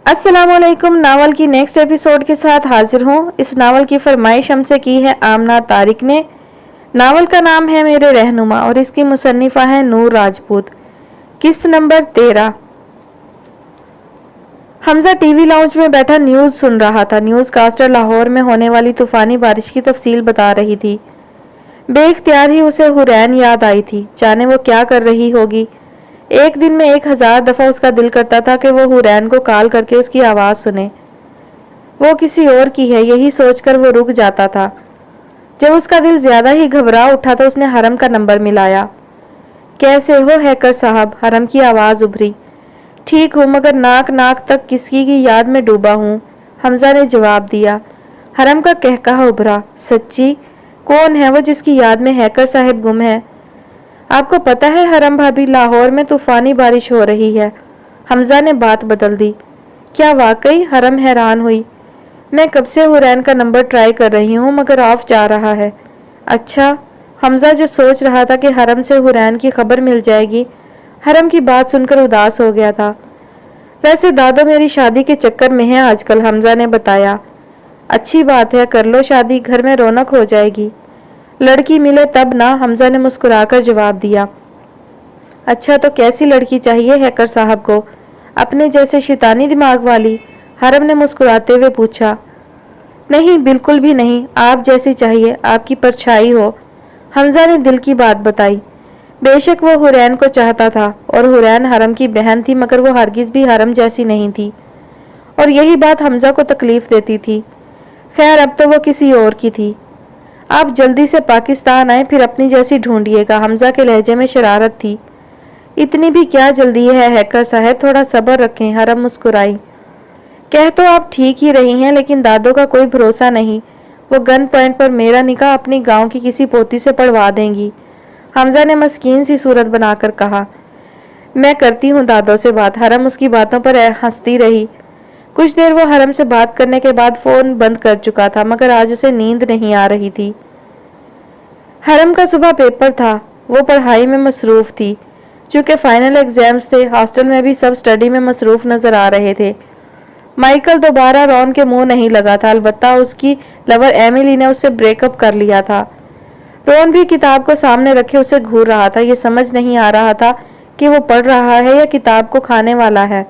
अस्सलाम वालेकुम। नावल की नेक्स्ट एपिसोड के साथ हाजिर हूँ। इस नावल की फरमाइश हमसे की है आमना तारिक ने। नावल का नाम है मेरे रहनुमा और इसकी मुसन्निफा है नूर राजपूत। किस्त नंबर 13। हमजा टीवी लाउंज में बैठा न्यूज़ सुन रहा था। न्यूज़ कास्टर लाहौर में होने वाली तूफानी बारिश की तफसील बता रही थी। बेख्तियार ही उसे हुरैन याद आई थी। जाने वो क्या कर रही होगी। एक दिन में 1000 दफ़ा उसका दिल करता था कि वो हुरैन को कॉल करके उसकी आवाज़ सुने। वो किसी और की है, यही सोचकर वो रुक जाता था। जब उसका दिल ज़्यादा ही घबरा उठा तो उसने हरम का नंबर मिलाया। कैसे हो हैकर साहब? हरम की आवाज़ उभरी। ठीक हूँ, मगर नाक नाक तक किसी की याद में डूबा हूँ, हमजा ने जवाब दिया। हरम का कहकहा उभरा। सच्ची? कौन है वो जिसकी याद में हैकर साहब गुम है? आपको पता है हरम भाभी, लाहौर में तूफानी बारिश हो रही है। हमजा ने बात बदल दी। क्या वाकई? हरम हैरान हुई। मैं कब से हुरैन का नंबर ट्राई कर रही हूँ मगर ऑफ जा रहा है। अच्छा। हमजा जो सोच रहा था कि हरम से हुरैन की खबर मिल जाएगी, हरम की बात सुनकर उदास हो गया था। वैसे दादो मेरी शादी के चक्कर में है आजकल, हमजा ने बताया। अच्छी बात है, कर लो शादी, घर में रौनक हो जाएगी। लड़की मिले तब ना, हमजा ने मुस्कुराकर जवाब दिया। अच्छा, तो कैसी लड़की चाहिए हैकर साहब को? अपने जैसे शैतानी दिमाग वाली? हरम ने मुस्कुराते हुए पूछा। नहीं, बिल्कुल भी नहीं, आप जैसी चाहिए, आपकी परछाई हो। हमजा ने दिल की बात बताई। बेशक वो हुरैन को चाहता था और हुरैन हरम की बहन थी, मगर वो हरगिज भी हरम जैसी नहीं थी और यही बात हमजा को तकलीफ देती थी। खैर, अब तो वो किसी और की थी। आप जल्दी से पाकिस्तान आए, फिर अपनी जैसी ढूंढिएगा। हमजा के लहजे में शरारत थी। इतनी भी क्या जल्दी है हैकर साहब, थोड़ा सब्र रखें, हरम मुस्कुराई। कह तो आप ठीक ही रही हैं, लेकिन दादो का कोई भरोसा नहीं। वो गन पॉइंट पर मेरा निकाह अपनी गांव की किसी पोती से पढ़वा देंगी। हमजा ने मस्कीन सी सूरत बनाकर कहा। मैं करती हूँ दादो से बात। हरम उसकी बातों पर हंसती रही। कुछ देर वो हरम से बात करने के बाद फोन बंद कर चुका था, मगर आज उसे नींद नहीं आ रही थी। हरम का सुबह पेपर था। वो पढ़ाई में मसरूफ थी। चूंकि फाइनल एग्जाम्स थे, हॉस्टल में भी सब स्टडी में मसरूफ नजर आ रहे थे। माइकल दोबारा रॉन के मुंह नहीं लगा था, अलबत्ता उसकी लवर एमिली ने उससे ब्रेकअप कर लिया था। रॉन भी किताब को सामने रखे उसे घूर रहा था। ये समझ नहीं आ रहा था कि वो पढ़ रहा है या किताब को खाने वाला है।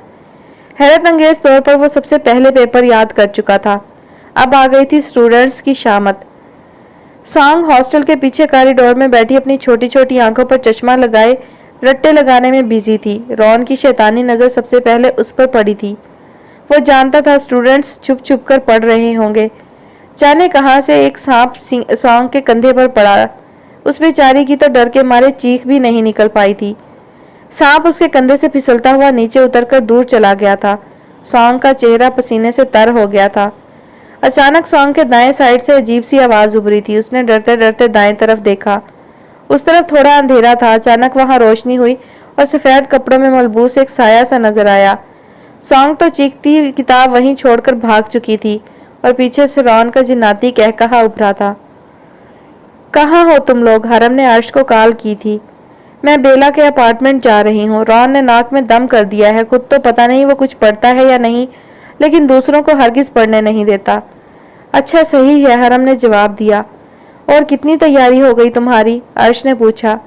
हैरत अंगेज तौर पर वो सबसे पहले पेपर याद कर चुका था। अब आ गई थी स्टूडेंट्स की शामत। सांग हॉस्टल के पीछे कॉरिडोर में बैठी अपनी छोटी छोटी आंखों पर चश्मा लगाए रट्टे लगाने में बिजी थी। रॉन की शैतानी नजर सबसे पहले उस पर पड़ी थी। वो जानता था स्टूडेंट्स छुप छुप कर पढ़ रहे होंगे। जाने कहाँ से एक सांप सांग के कंधे पर पड़ा। उस बेचारी की तो डर के मारे चीख भी नहीं निकल पाई थी। सांप उसके कंधे से फिसलता हुआ नीचे उतरकर दूर चला गया था। सांग का चेहरा पसीने से तर हो गया था। अचानक सांग के दाएं साइड से अजीब सी आवाज उभरी थी। उसने डरते डरते दाएं तरफ देखा। उस तरफ थोड़ा अंधेरा था। अचानक वहां रोशनी हुई और सफेद कपड़ों में मलबूस एक साया सा नजर आया। सांग तो चीखती किताब वहीं छोड़कर भाग चुकी थी और पीछे से रॉन का जिन्नाती कहकहा उभरा था। कहाँ हो तुम लोग? हरम ने अर्श को कॉल की थी। मैं बेला के अपार्टमेंट जा रही हूँ। रॉन ने नाक में दम कर दिया है। खुद तो पता नहीं वो कुछ पढ़ता है या नहीं, लेकिन दूसरों को हरगिज पढ़ने नहीं देता। अच्छा, सही है, हरम ने जवाब दिया। और कितनी तैयारी हो गई तुम्हारी? अर्श ने पूछा।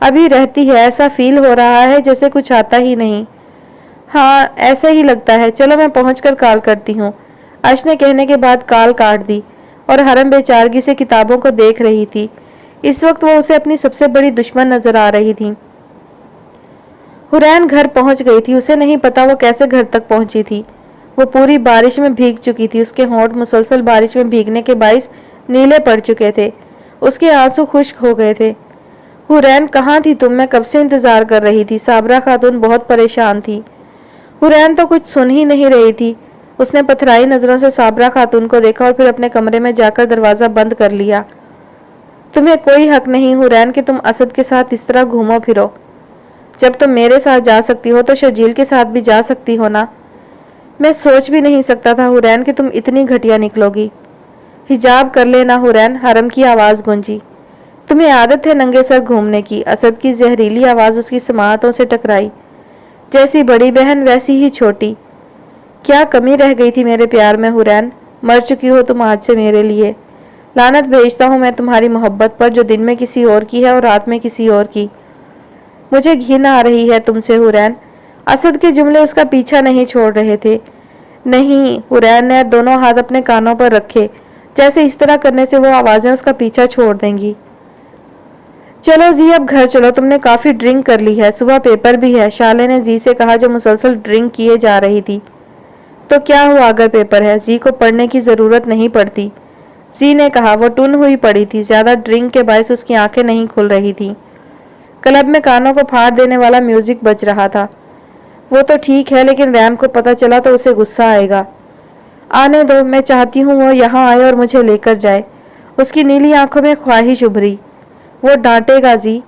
अभी रहती है, ऐसा फील हो रहा है जैसे कुछ आता ही नहीं। हाँ, ऐसा ही लगता है। चलो मैं पहुंचकर कॉल करती हूँ, अर्श ने कहने के बाद कॉल काट दी और हरम बेचारगी से किताबों को देख रही थी। इस वक्त वो उसे अपनी सबसे बड़ी दुश्मन नजर आ रही थी। हुरैन घर पहुंच गई थी। उसे नहीं पता वो कैसे घर तक पहुंची थी। वो पूरी बारिश में भीग चुकी थी। उसके होंठ मुसलसल बारिश में भीगने के बाइस नीले पड़ चुके थे। उसके आंसू खुश्क हो गए थे। हुरैन, कहाँ थी तुम? मैं कब से इंतजार कर रही थी। साबरा खातून बहुत परेशान थी। हुरैन तो कुछ सुन ही नहीं रही थी। उसने पथराई नजरों से साबरा खातून को देखा और फिर अपने कमरे में जाकर दरवाजा बंद कर लिया। तुम्हें कोई हक नहीं हुरैन कि तुम असद के साथ इस तरह घूमो फिरो। जब तुम मेरे साथ जा सकती हो तो शर्जील के साथ भी जा सकती हो ना। मैं सोच भी नहीं सकता था हुरैन कि तुम इतनी घटिया निकलोगी। हिजाब कर लेना हुरैन, हरम की आवाज गूंजी। तुम्हें आदत है नंगे सर घूमने की। असद की जहरीली आवाज उसकी समाअतों से टकराई। जैसी बड़ी बहन वैसी ही छोटी। क्या कमी रह गई थी मेरे प्यार में हुरैन? मर चुकी हो तुम आज से मेरे लिए। लानत भेजता हूँ मैं तुम्हारी मोहब्बत पर, जो दिन में किसी और की है और रात में किसी और की। मुझे घिन आ रही है तुमसे हुरैन। असद के जुमले उसका पीछा नहीं छोड़ रहे थे। नहीं, हुरैन ने दोनों हाथ अपने कानों पर रखे, जैसे इस तरह करने से वो आवाजें उसका पीछा छोड़ देंगी। चलो जी, अब घर चलो, तुमने काफी ड्रिंक कर ली है, सुबह पेपर भी है, शाले ने जी से कहा जो मुसलसल ड्रिंक किए जा रही थी। तो क्या हुआ अगर पेपर है, जी को पढ़ने की जरूरत नहीं पड़ती। जी ने कहा। वो टुन हुई पड़ी थी, ज्यादा ड्रिंक के बायस उसकी आंखें नहीं खुल रही थी। क्लब में कानों को फाड़ देने वाला म्यूजिक बज रहा था। वो तो ठीक है, लेकिन रैम को पता चला तो उसे गुस्सा आएगा। आने दो, मैं चाहती हूँ वो यहाँ आए और मुझे लेकर जाए। उसकी नीली आंखों में ख्वाहिश उभरी। वो डांटेगा जी,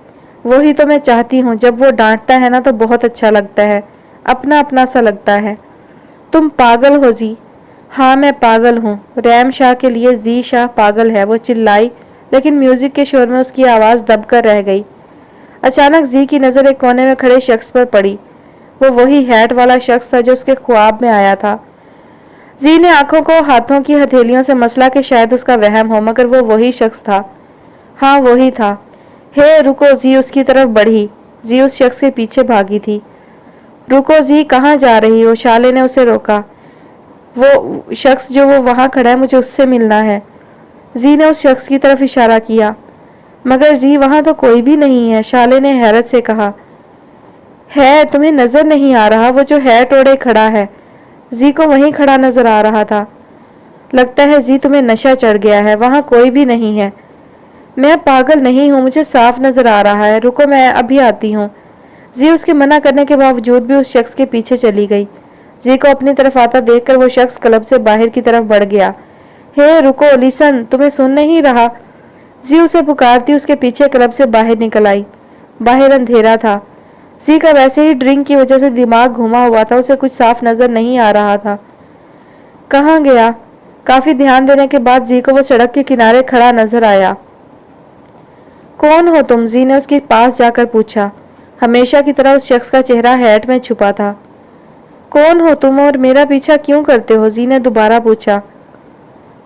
वही तो मैं चाहती हूँ। जब वो डांटता है ना तो बहुत अच्छा लगता है, अपना अपना सा लगता है। तुम पागल हो जी। हाँ, मैं पागल हूँ। रैम शाह के लिए जी शाह पागल है, वो चिल्लाई, लेकिन म्यूजिक के शोर में उसकी आवाज दबकर रह गई। अचानक जी की नजर एक कोने में खड़े शख्स पर पड़ी। वो वही हैट वाला शख्स था जो उसके ख्वाब में आया था। जी ने आंखों को हाथों की हथेलियों से मसला कि शायद उसका वहम हो, मगर वो वही शख्स था। हाँ, वही था। हे रुको, जी उसकी तरफ बढ़ी। जी उस शख्स के पीछे भागी थी। रुको जी, कहाँ जा रही हो? शाले ने उसे रोका। वो शख्स जो वो वहां खड़ा है, मुझे उससे मिलना है। जी ने उस शख्स की तरफ इशारा किया। मगर जी, वहां तो कोई भी नहीं है, शाले ने हैरत से कहा। है, तुम्हें नजर नहीं आ रहा? वो जो हैट ओढ़े खड़ा है। जी को वहीं खड़ा नजर आ रहा था। लगता है जी तुम्हें नशा चढ़ गया है, वहां कोई भी नहीं है। मैं पागल नहीं हूं, मुझे साफ नजर आ रहा है। रुको, मैं अभी आती हूँ। जी उसके मना करने के बावजूद भी उस शख्स के पीछे चली गई। जी को अपनी तरफ आता देखकर वो शख्स क्लब से बाहर की तरफ बढ़ गया। हे रुको, लिसन, तुम्हें सुन नहीं रहा? जी उसे पुकारती उसके पीछे क्लब से बाहर निकल आई। बाहर अंधेरा था। जी का वैसे ही ड्रिंक की वजह से दिमाग घुमा हुआ था, उसे कुछ साफ नजर नहीं आ रहा था। कहाँ गया? काफी ध्यान देने के बाद जी को वो सड़क के किनारे खड़ा नजर आया। कौन हो तुम? जी ने उसके पास जाकर पूछा। हमेशा की तरह उस शख्स का चेहरा हैट में छुपा था। कौन हो तुम और मेरा पीछा क्यों करते हो? जी ने दोबारा पूछा।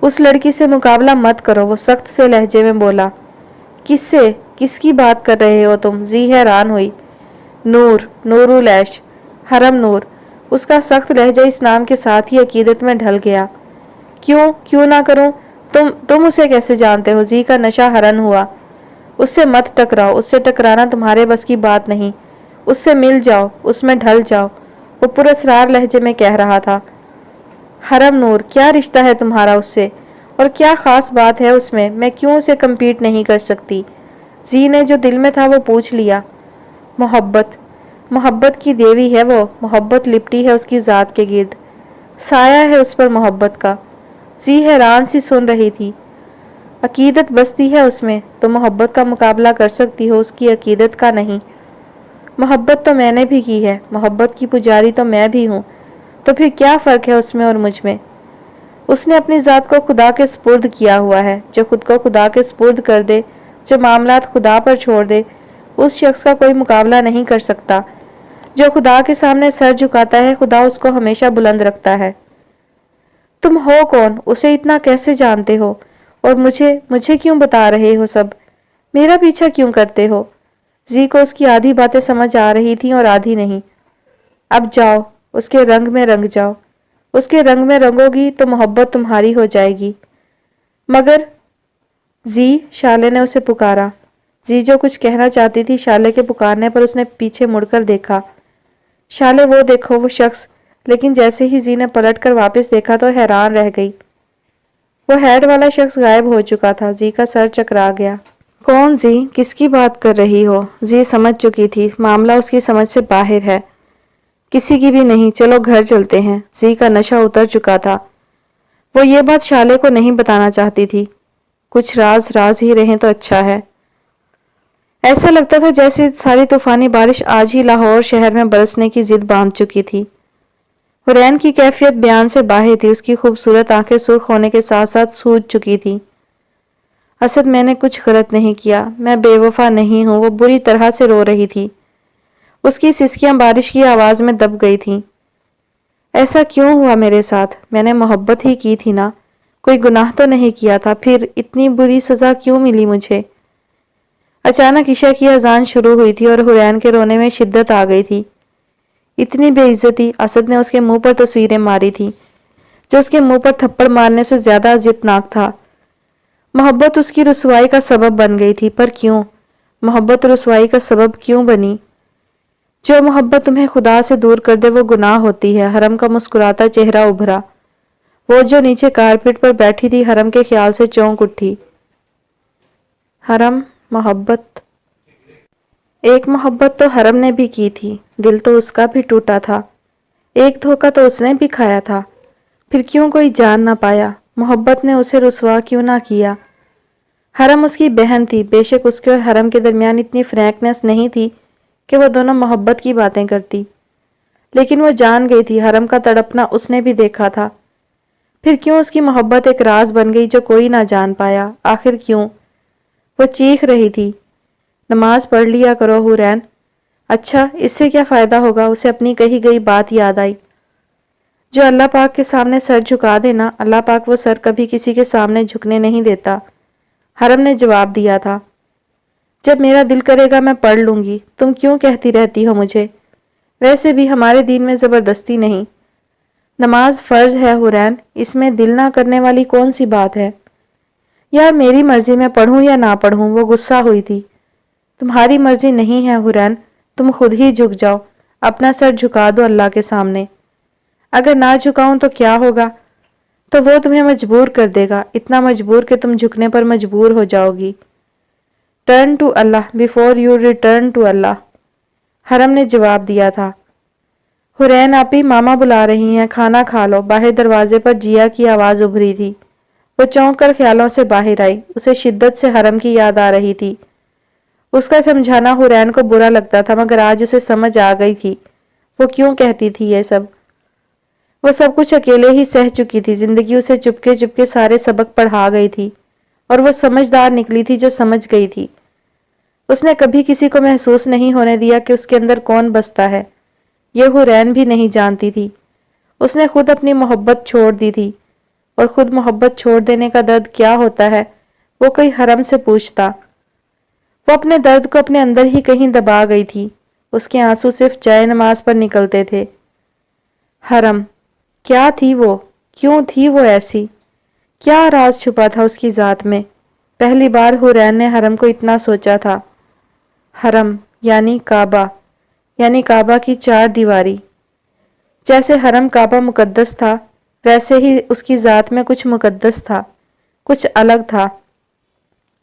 उस लड़की से मुकाबला मत करो, वो सख्त से लहजे में बोला। किससे? किसकी बात कर रहे हो तुम? जी हैरान हुई। नूर, नूरुल ऐश, हरम नूर। उसका सख्त लहजा इस नाम के साथ ही अकीदत में ढल गया। क्यों ना करूं? तुम उसे कैसे जानते हो? जी का नशा हरन हुआ। उससे मत टकराओ, उससे टकराना तुम्हारे बस की बात नहीं। उससे मिल जाओ, उसमें ढल जाओ, वो पुरस्कार लहजे में कह रहा था। हरम नूर, क्या रिश्ता है तुम्हारा उससे, और क्या खास बात है उसमें? मैं क्यों उसे कम्पीट नहीं कर सकती? जी ने जो दिल में था वो पूछ लिया। मोहब्बत, मोहब्बत की देवी है वो। मोहब्बत लिपटी है उसकी जात के गिर्द, साया है उस पर मोहब्बत का। जी हैरान सी सुन रही थी। अकीदत बसती है उसमें, तो मोहब्बत का मुकाबला कर सकती हो, उसकी अकीदत का नहीं। मोहब्बत तो मैंने भी की है, मोहब्बत की पुजारी तो मैं भी हूँ, तो फिर क्या फ़र्क है उसमें और मुझ में? उसने अपनी ज़ात को खुदा के स्पुर्द किया हुआ है। जो खुद को खुदा के स्पुर्द कर दे, जो मामलात खुदा पर छोड़ दे, उस शख्स का कोई मुकाबला नहीं कर सकता। जो खुदा के सामने सर झुकाता है, खुदा उसको हमेशा बुलंद रखता है। तुम हो कौन? उसे इतना कैसे जानते हो? और मुझे क्यों बता रहे हो सब? मेरा पीछा क्यों करते हो? जी को उसकी आधी बातें समझ आ रही थी और आधी नहीं। अब जाओ, उसके रंग में रंग जाओ। उसके रंग में रंगोगी तो मोहब्बत तुम्हारी हो जाएगी। मगर जी, शाले ने उसे पुकारा। जी जो कुछ कहना चाहती थी, शाले के पुकारने पर उसने पीछे मुड़कर देखा। शाले, वो देखो, वो शख्स। लेकिन जैसे ही जी ने पलट कर वापस देखा तो हैरान रह गई। वो हैट वाला शख्स गायब हो चुका था। जी का सर चकरा गया। कौन जी? किसकी बात कर रही हो? जी समझ चुकी थी मामला उसकी समझ से बाहर है। किसी की भी नहीं, चलो घर चलते हैं। जी का नशा उतर चुका था। वो ये बात शाले को नहीं बताना चाहती थी। कुछ राज राज ही रहे तो अच्छा है। ऐसा लगता था जैसे सारी तूफानी बारिश आज ही लाहौर शहर में बरसने की जिद बांध चुकी थी। हुरैन की कैफियत बयान से बाहर थी। उसकी खूबसूरत आंखें सुर्ख होने के साथ साथ सूज चुकी थी। असद, मैंने कुछ गलत नहीं किया, मैं बेवफा नहीं हूं। वो बुरी तरह से रो रही थी। उसकी सिसकियां बारिश की आवाज में दब गई थीं। ऐसा क्यों हुआ मेरे साथ؟ मैंने मोहब्बत ही की थी ना, कोई गुनाह तो नहीं किया था, फिर इतनी बुरी सजा क्यों मिली मुझे? अचानक ईशा की अजान शुरू हुई थी और हुरैन के रोने में शिद्दत आ गई थी। इतनी बेइज्जती! असद ने उसके मुंह पर तस्वीरें मारी थी, जो उसके मुंह पर थप्पड़ मारने से ज्यादा अजियतनाक था। मोहब्बत उसकी रुसवाई का सबब बन गई थी, पर क्यों? मोहब्बत रुसवाई का सबब क्यों बनी? जो मोहब्बत तुम्हें खुदा से दूर कर दे वो गुनाह होती है। हरम का मुस्कुराता चेहरा उभरा। वो जो नीचे कारपेट पर बैठी थी, हरम के ख्याल से चौंक उठी। हरम, मोहब्बत, एक मोहब्बत तो हरम ने भी की थी, दिल तो उसका भी टूटा था। एक धोखा तो उसने भी खाया था, फिर क्यों कोई जान ना पाया? मोहब्बत ने उसे रुसवा क्यों ना किया? हरम उसकी बहन थी, बेशक उसके और हरम के दरमियान इतनी फ्रैंकनेस नहीं थी कि वो दोनों मोहब्बत की बातें करती, लेकिन वो जान गई थी हरम का तड़पना उसने भी देखा था। फिर क्यों उसकी मोहब्बत एक राज बन गई जो कोई ना जान पाया? आखिर क्यों? वो चीख रही थी, नमाज पढ़ लिया करो हुरैन। अच्छा, इससे क्या फायदा होगा? उसे अपनी कही गई बात याद आई, जो अल्लाह पाक के सामने सर झुका देना, अल्लाह पाक वो सर कभी किसी के सामने झुकने नहीं देता। हरम ने जवाब दिया था, जब मेरा दिल करेगा मैं पढ़ लूंगी, तुम क्यों कहती रहती हो मुझे? वैसे भी हमारे दीन में जबरदस्ती नहीं। नमाज फर्ज है हुरैन, इसमें दिल ना करने वाली कौन सी बात है? यार, मेरी मर्जी में पढ़ूं या ना पढ़ूं? वो गुस्सा हुई थी। तुम्हारी मर्जी नहीं है हुरैन, तुम खुद ही झुक जाओ, अपना सर झुका दो अल्लाह के सामने। अगर ना झुकाऊं तो क्या होगा? तो वो तुम्हें मजबूर कर देगा, इतना मजबूर कि तुम झुकने पर मजबूर हो जाओगी। Turn to Allah before you return to Allah, Haram ने जवाब दिया था। हुरैन आपी, मामा बुला रही हैं, खाना खा लो। बाहर दरवाजे पर जिया की आवाज उभरी थी। वो चौंक कर ख्यालों से बाहर आई। उसे शिद्दत से हरम की याद आ रही थी। उसका समझाना हुरैन को बुरा लगता था, मगर आज उसे समझ आ गई थी वो क्यों कहती थी ये सब। वो सब कुछ अकेले ही सह चुकी थी। जिंदगी उसे चुपके चुपके सारे सबक पढ़ा गई थी, और वो समझदार निकली थी जो समझ गई थी। उसने कभी किसी को महसूस नहीं होने दिया कि उसके अंदर कौन बसता है। ये हुरैन भी नहीं जानती थी। उसने खुद अपनी मोहब्बत छोड़ दी थी, और खुद मोहब्बत छोड़ देने का दर्द क्या होता है वो कोई हरम से पूछता। वो अपने दर्द को अपने अंदर ही कहीं दबा गई थी। उसके आंसू सिर्फ जाए नमाज पर निकलते थे। हरम क्या थी वो? क्यों थी वो ऐसी? क्या राज छुपा था उसकी जात में? पहली बार हुरैन ने हरम को इतना सोचा था। हरम यानी काबा, यानी काबा की चार दीवारी। जैसे हरम काबा मुकद्दस था, वैसे ही उसकी जात में कुछ मुकद्दस था, कुछ अलग था,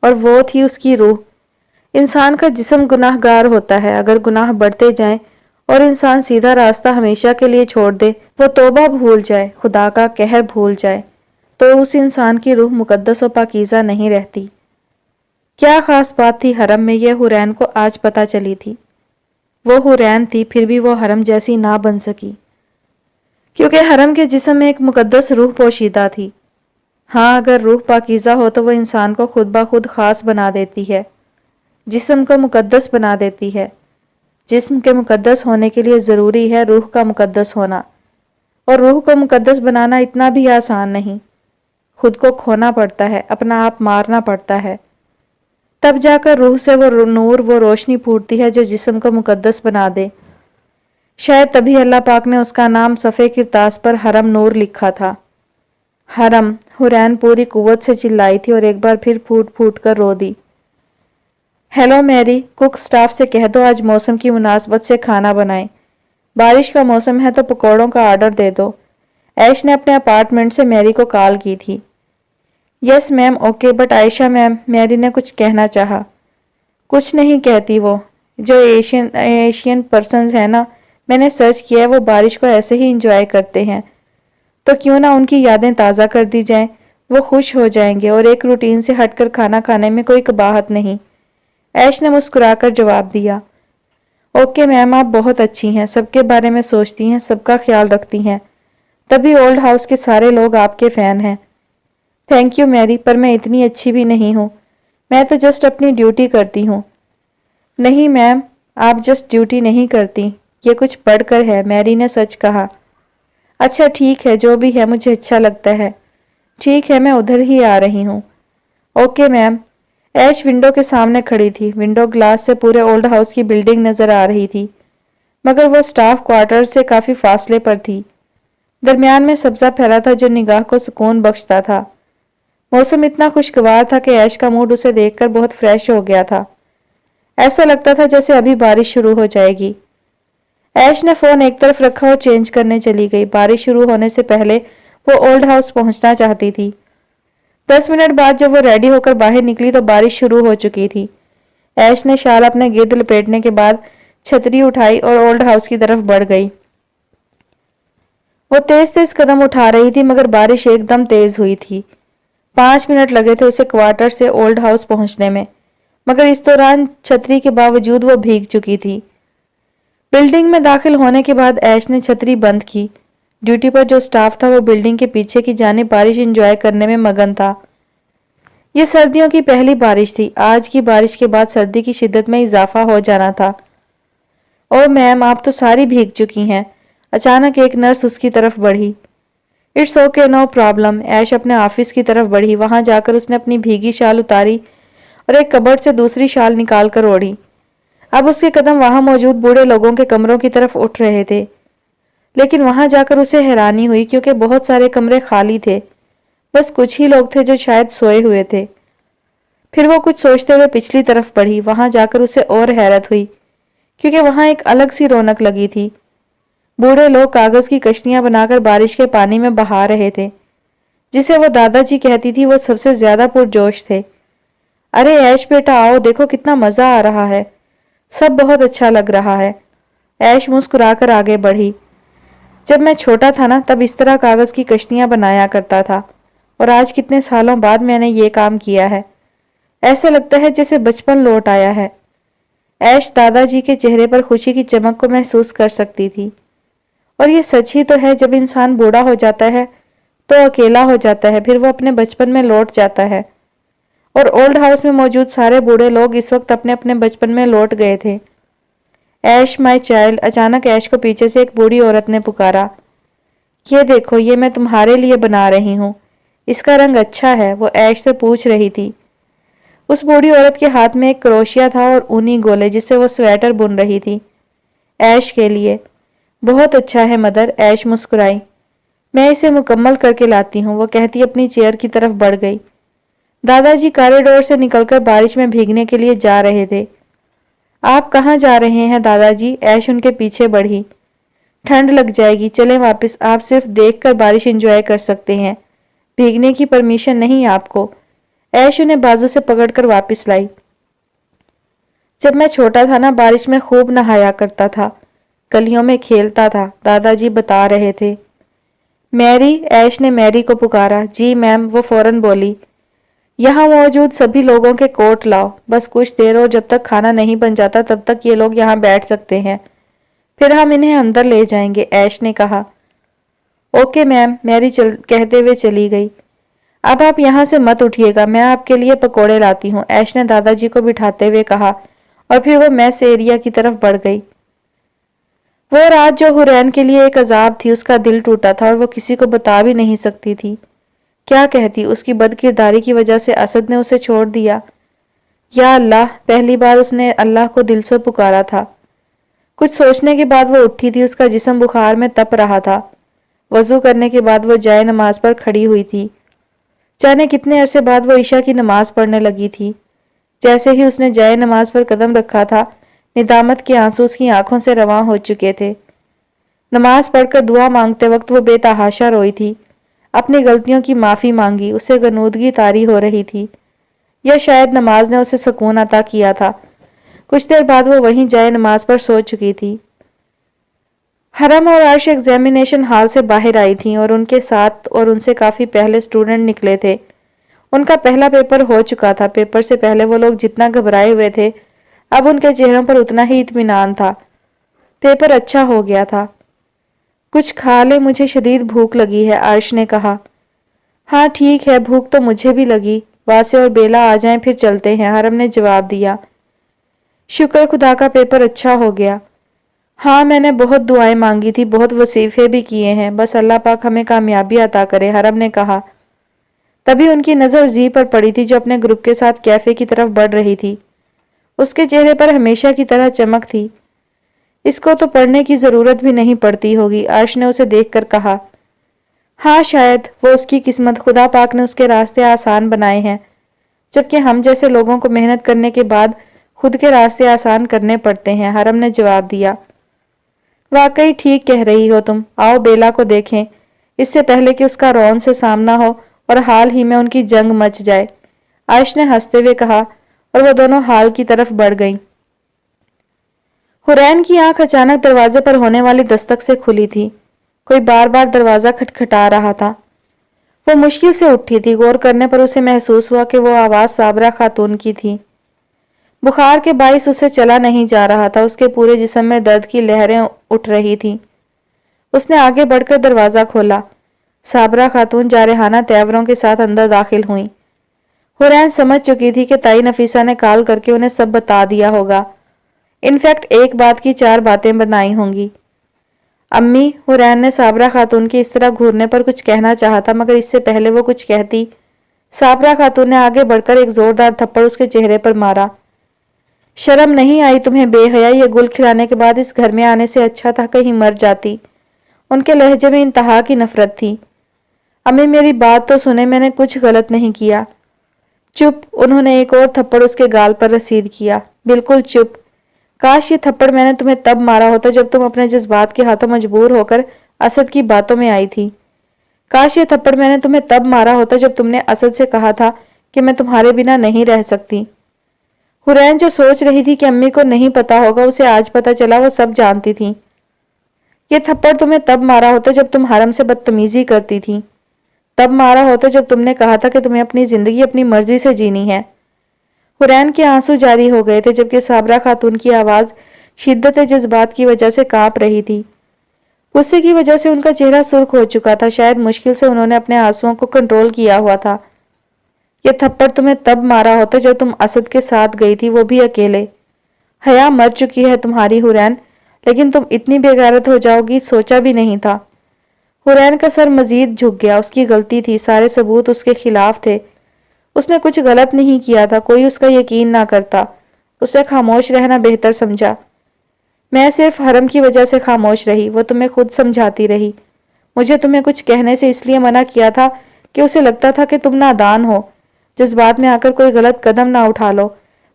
और वो थी उसकी रूह। इंसान का जिस्म गुनाहगार होता है। अगर गुनाह बढ़ते जाएं और इंसान सीधा रास्ता हमेशा के लिए छोड़ दे, वो तौबा भूल जाए, खुदा का कहर भूल जाए, तो उस इंसान की रूह मुकद्दस और पाकीज़ा नहीं रहती। क्या खास बात थी हरम में, ये हुरैन को आज पता चली थी। वो हुरैन थी, फिर भी वो हरम जैसी ना बन सकी, क्योंकि हरम के जिस्म में एक मुकद्दस रूह पोशीदा थी। हाँ, अगर रूह पाकीज़ा हो तो वो इंसान को खुद ब खुद खास बना देती है, जिस्म को मुकद्दस बना देती है। जिस्म के मुकद्दस होने के लिए ज़रूरी है रूह का मुकद्दस होना, और रूह को मुकद्दस बनाना इतना भी आसान नहीं। खुद को खोना पड़ता है, अपना आप मारना पड़ता है, तब जाकर रूह से वो नूर, वो रोशनी फूटती है जो जिस्म को मुकद्दस बना दे। शायद तभी अल्लाह पाक ने उसका नाम सफ़े किरतास पर हरम नूर लिखा था। हरम, हुरैन पूरी कुव्वत से चिल्लाई थी और एक बार फिर फूट फूट कर रो दी। हेलो मैरी, कुक स्टाफ से कह दो आज मौसम की मुनासबत से खाना बनाए। बारिश का मौसम है तो पकौड़ों का ऑर्डर दे दो। ऐश ने अपने अपार्टमेंट से मैरी को कॉल की थी। Yes ma'am, okay, but Ayesha ma'am, Mary ने कुछ कहना चाहा। कुछ नहीं कहती वो, जो एशियन पर्सन्स है ना, मैंने सर्च किया है, वो बारिश को ऐसे ही इंजॉय करते हैं, तो क्यों ना उनकी यादें ताज़ा कर दी जाएं। वो खुश हो जाएंगे, और एक रूटीन से हटकर खाना खाने में कोई कबाहत नहीं। ऐश ने मुस्कुराकर जवाब दिया। ओके मैम, आप बहुत अच्छी हैं, सबके बारे में सोचती हैं, सबका ख्याल रखती हैं, तभी ओल्ड हाउस के सारे लोग आपके फ़ैन हैं। थैंक यू मैरी, पर मैं इतनी अच्छी भी नहीं हूँ, मैं तो जस्ट अपनी ड्यूटी करती हूँ। नहीं मैम, आप जस्ट ड्यूटी नहीं करती, ये कुछ बढ़कर है, मैरी ने सच कहा। اچھا ٹھیک ہے، جو بھی ہے مجھے اچھا لگتا ہے. ٹھیک ہے، میں ادھر ہی آ رہی ہوں. Okay ma'am. ایش ونڈو کے سامنے کھڑی تھی. ونڈو گلاس سے پورے اولڈ ہاؤس کی بلڈنگ نظر آ رہی تھی، مگر وہ سٹاف کوارٹر سے کافی فاصلے پر تھی. درمیان میں سبزہ پھیلا تھا جو نگاہ کو سکون بخشتا تھا. موسم اتنا خوشگوار تھا کہ ایش کا موڈ اسے دیکھ کر بہت فریش ہو گیا تھا. ایسا لگتا تھا جیسے ابھی بارش شروع ہو جائے گی. ایش نے فون ایک طرف رکھا اور چینج کرنے چلی گئی. بارش شروع ہونے سے پہلے وہ اولڈ ہاؤس پہنچنا چاہتی تھی. 10 منٹ بعد جب وہ ریڈی ہو کر باہر نکلی تو بارش شروع ہو چکی تھی. ایش نے شال اپنے گرد لپیٹنے کے بعد چھتری اٹھائی اور اولڈ ہاؤس کی طرف بڑھ گئی. وہ تیز تیز قدم اٹھا رہی تھی مگر بارش ایک دم تیز ہوئی تھی. 5 منٹ لگے تھے اسے کوارٹر سے اولڈ ہاؤس پہنچنے میں، مگر اس دوران چھتری کے باوجود وہ بھیگ چکی تھی. بلڈنگ میں داخل ہونے کے بعد ایش نے چھتری بند کی. ڈیوٹی پر جو سٹاف تھا وہ بلڈنگ کے پیچھے کی جانب بارش انجوائے کرنے میں مگن تھا. یہ سردیوں کی پہلی بارش تھی. آج کی بارش کے بعد سردی کی شدت میں اضافہ ہو جانا تھا. او میم، آپ تو ساری بھیگ چکی ہیں. اچانک ایک نرس اس کی طرف بڑھی. It's okay, no problem. Ash اپنے آفس کی طرف بڑھی. وہاں جا کر اس نے اپنی بھیگی شال اتاری اور ایک کبرڈ سے دوسری شال نکال کر اوڑھی. اب اس کے قدم وہاں موجود بوڑھے لوگوں کے کمروں کی طرف اٹھ رہے تھے، لیکن وہاں جا کر اسے حیرانی ہوئی کیونکہ بہت سارے کمرے خالی تھے. بس کچھ ہی لوگ تھے جو شاید سوئے ہوئے تھے. پھر وہ کچھ سوچتے ہوئے پچھلی طرف بڑھی. وہاں جا کر اسے اور حیرت ہوئی کیونکہ وہاں ایک الگ سی رونق لگی تھی. بوڑھے لوگ کاغذ کی کشتیاں بنا کر بارش کے پانی میں بہا رہے تھے. جسے وہ دادا جی کہتی تھی وہ سب سے زیادہ پرجوش تھے. ارے ایش بیٹا آؤ، دیکھو کتنا مزہ آ رہا ہے. سب بہت اچھا لگ رہا ہے. ایش مسکرا کر آگے بڑھی. جب میں چھوٹا تھا نا تب اس طرح کاغذ کی کشتیاں بنایا کرتا تھا، اور آج کتنے سالوں بعد میں نے یہ کام کیا ہے. ایسا لگتا ہے جیسے بچپن لوٹ آیا ہے. ایش دادا جی کے چہرے پر خوشی کی چمک کو محسوس کر سکتی تھی. اور یہ سچ ہی تو ہے، جب انسان بوڑھا ہو جاتا ہے تو اکیلا ہو جاتا ہے، پھر وہ اپنے بچپن میں لوٹ جاتا ہے. اور اولڈ ہاؤس میں موجود سارے بوڑھے لوگ اس وقت اپنے اپنے بچپن میں لوٹ گئے تھے. ایش مائی چائلڈ. اچانک ایش کو پیچھے سے ایک بوڑھی عورت نے پکارا. یہ دیکھو، یہ میں تمہارے لیے بنا رہی ہوں. اس کا رنگ اچھا ہے، وہ ایش سے پوچھ رہی تھی. اس بوڑھی عورت کے ہاتھ میں ایک کروشیا تھا اور اونی گولے جس سے وہ سویٹر بن رہی تھی. ایش کے لیے. بہت اچھا ہے مدر. ایش مسکرائی. میں اسے مکمل کر کے لاتی ہوں، وہ کہتی اپنی چیئر کی طرف بڑھ گئی. دادا جی کاریڈور سے نکل کر بارش میں بھیگنے کے لیے جا رہے تھے. آپ کہاں جا رہے ہیں دادا جی؟ ایش ان کے پیچھے بڑھی. ٹھنڈ لگ جائے گی، چلیں واپس. آپ صرف دیکھ کر بارش انجوائے کر سکتے ہیں، بھیگنے کی پرمیشن نہیں آپ کو. ایش انہیں بازو سے پکڑ کر واپس لائی. جب میں چھوٹا تھا نا بارش میں خوب نہایا کرتا تھا، گلیوں میں کھیلتا تھا، دادا جی بتا رہے تھے. میری. ایش نے میری کو پکارا. جی میم، وہ فوراً بولی. یہاں موجود سبھی لوگوں کے کوٹ لاؤ. بس کچھ دیر اور جب تک کھانا نہیں بن جاتا تب تک یہ لوگ یہاں بیٹھ سکتے ہیں، پھر ہم انہیں اندر لے جائیں گے. ایش نے کہا. Okay ma'am. میری کہتے ہوئے چلی گئی. اب آپ یہاں سے مت اٹھیے گا، میں آپ کے لیے پکوڑے لاتی ہوں. ایش نے دادا جی کو بٹھاتے ہوئے کہا اور پھر وہ میس ایریا کی طرف بڑھ گئی. وہ رات جو حرین کے لیے ایک عذاب تھی، اس کا دل ٹوٹا تھا اور وہ کسی کو بتا بھی نہیں سکتی تھی. کیا کہتی؟ اس کی بد کرداری کی وجہ سے اسد نے اسے چھوڑ دیا. یا اللہ، پہلی بار اس نے اللہ کو دل سے پکارا تھا. کچھ سوچنے کے بعد وہ اٹھی تھی. اس کا جسم بخار میں تپ رہا تھا. وضو کرنے کے بعد وہ جائے نماز پر کھڑی ہوئی تھی. جانے کتنے عرصے بعد وہ عشاء کی نماز پڑھنے لگی تھی. جیسے ہی اس نے جائے نماز پر قدم رکھا تھا، ندامت کے آنسو اس کی آنکھوں سے رواں ہو چکے تھے. نماز پڑھ کر دعا مانگتے وقت وہ بے تحاشا روئی تھی. اپنی غلطیوں کی معافی مانگی. اسے غنودگی طاری ہو رہی تھی، یا شاید نماز نے اسے سکون عطا کیا تھا. کچھ دیر بعد وہ وہیں جائے نماز پر سو چکی تھی. حرم اور عرش ایگزامینیشن ہال سے باہر آئی تھیں اور ان کے ساتھ اور ان سے کافی پہلے اسٹوڈنٹ نکلے تھے. ان کا پہلا پیپر ہو چکا تھا. پیپر سے پہلے وہ لوگ جتنا گھبرائے ہوئے تھے، اب ان کے چہروں پر اتنا ہی اطمینان تھا. پیپر اچھا ہو گیا تھا. کچھ کھا لے، مجھے شدید بھوک لگی ہے. عرش نے کہا. ہاں ٹھیک ہے، بھوک تو مجھے بھی لگی. واسع اور بیلا آ جائیں پھر چلتے ہیں، حرم نے جواب دیا. شکر خدا کا پیپر اچھا ہو گیا. ہاں میں نے بہت دعائیں مانگی تھی، بہت وظیفے بھی کیے ہیں، بس اللہ پاک ہمیں کامیابی عطا کرے، حرم نے کہا۔ تبھی ان کی نظر زی پر پڑی تھی جو اپنے گروپ کے ساتھ کیفے کی طرف بڑھ رہی تھی۔ اس کے چہرے پر ہمیشہ کی طرح چمک تھی۔ اس کو تو پڑھنے کی ضرورت بھی نہیں پڑتی ہوگی، عرش نے اسے دیکھ کر کہا۔ ہاں شاید وہ اس کی قسمت، خدا پاک نے اس کے راستے آسان بنائے ہیں، جبکہ ہم جیسے لوگوں کو محنت کرنے کے بعد خود کے راستے آسان کرنے پڑتے ہیں، حرم نے جواب دیا۔ واقعی ٹھیک کہہ رہی ہو تم، آؤ بیلا کو دیکھیں، اس سے پہلے کہ اس کا رون سے سامنا ہو اور حال ہی میں ان کی جنگ مچ جائے، عائش نے ہنستے ہوئے کہا، اور وہ دونوں حال کی طرف بڑھ گئیں۔ حرین کی آنکھ اچانک دروازے پر ہونے والی دستک سے کھلی تھی۔ کوئی بار بار دروازہ کھٹکھٹا رہا تھا۔ وہ مشکل سے اٹھی تھی، غور کرنے پر اسے محسوس ہوا کہ وہ آواز صابرہ خاتون کی تھی۔ بخار کے باعث اسے چلا نہیں جا رہا تھا، اس کے پورے جسم میں درد کی لہریں اٹھ رہی تھیں۔ اس نے آگے بڑھ کر دروازہ کھولا۔ صابرہ خاتون جارحانہ تیوروں کے ساتھ اندر داخل ہوئیں۔ حرین سمجھ چکی تھی کہ تائی نفیسہ نے کال کر کے انہیں سب بتا دیا ہوگا، انفیکٹ ایک بات کی 4 باتیں بنائی ہوں گی۔ امی، حرین نے صابرہ خاتون کی اس طرح گھورنے پر کچھ کہنا چاہا تھا، مگر اس سے پہلے وہ کچھ کہتی، صابرہ خاتون نے آگے بڑھ کر ایک زوردار تھپڑ اس کے چہرے پر مارا۔ شرم نہیں آئی تمہیں بے حیا؟ یہ گل کھلانے کے بعد اس گھر میں آنے سے اچھا تھا کہیں مر جاتی۔ ان کے لہجے میں انتہا کی نفرت تھی۔ امی میری بات تو سنیں، میں نے کچھ غلط نہیں کیا۔ چپ، انہوں نے ایک اور تھپڑ اس کے گال پر رسید کیا۔ بالکل چپ۔ کاش یہ تھپڑ میں نے تمہیں تب مارا ہوتا جب تم اپنے جذبات کے ہاتھوں مجبور ہو کر اسد کی باتوں میں آئی تھی۔ کاش یہ تھپڑ میں نے تمہیں تب مارا ہوتا جب تم نے اسد سے کہا تھا کہ میں تمہارے بنا نہیں رہ سکتی۔ حرین جو سوچ رہی تھی کہ امی کو نہیں پتا ہوگا، اسے آج پتا چلا، وہ سب جانتی تھی۔ یہ تھپڑ تمہیں تب مارا ہوتا جب تم حرم سے بدتمیزی کرتی تھی، تب مارا ہوتا جب تم نے کہا تھا کہ تمہیں اپنی زندگی اپنی مرضی سے جینی ہے۔ حرین کے آنسو جاری ہو گئے تھے جبکہ صابرہ خاتون کی آواز شدت جذبات کی وجہ سے کانپ رہی تھی۔ غصے کی وجہ سے ان کا چہرہ سرخ ہو چکا تھا، شاید مشکل سے انہوں نے اپنے آنسوؤں کو کنٹرول کیا ہوا تھا۔ یہ تھپڑ تمہیں تب مارا ہوتا جب تم اسد کے ساتھ گئی تھی، وہ بھی اکیلے۔ حیا مر چکی ہے تمہاری حرین، لیکن تم اتنی بے غیرت ہو جاؤ گی سوچا بھی نہیں تھا۔ حرین کا سر مزید جھک گیا، اس کی غلطی تھی، سارے ثبوت اس کے خلاف تھے۔ اس نے کچھ غلط نہیں کیا تھا، کوئی اس کا یقین نہ کرتا، اسے خاموش رہنا بہتر سمجھا۔ میں صرف حرم کی وجہ سے خاموش رہی، وہ تمہیں خود سمجھاتی رہی۔ مجھے تمہیں کچھ کہنے سے اس لیے منع کیا تھا کہ اسے لگتا تھا کہ تم نادان ہو، جذبات میں آ کر کوئی غلط قدم نہ اٹھا لو،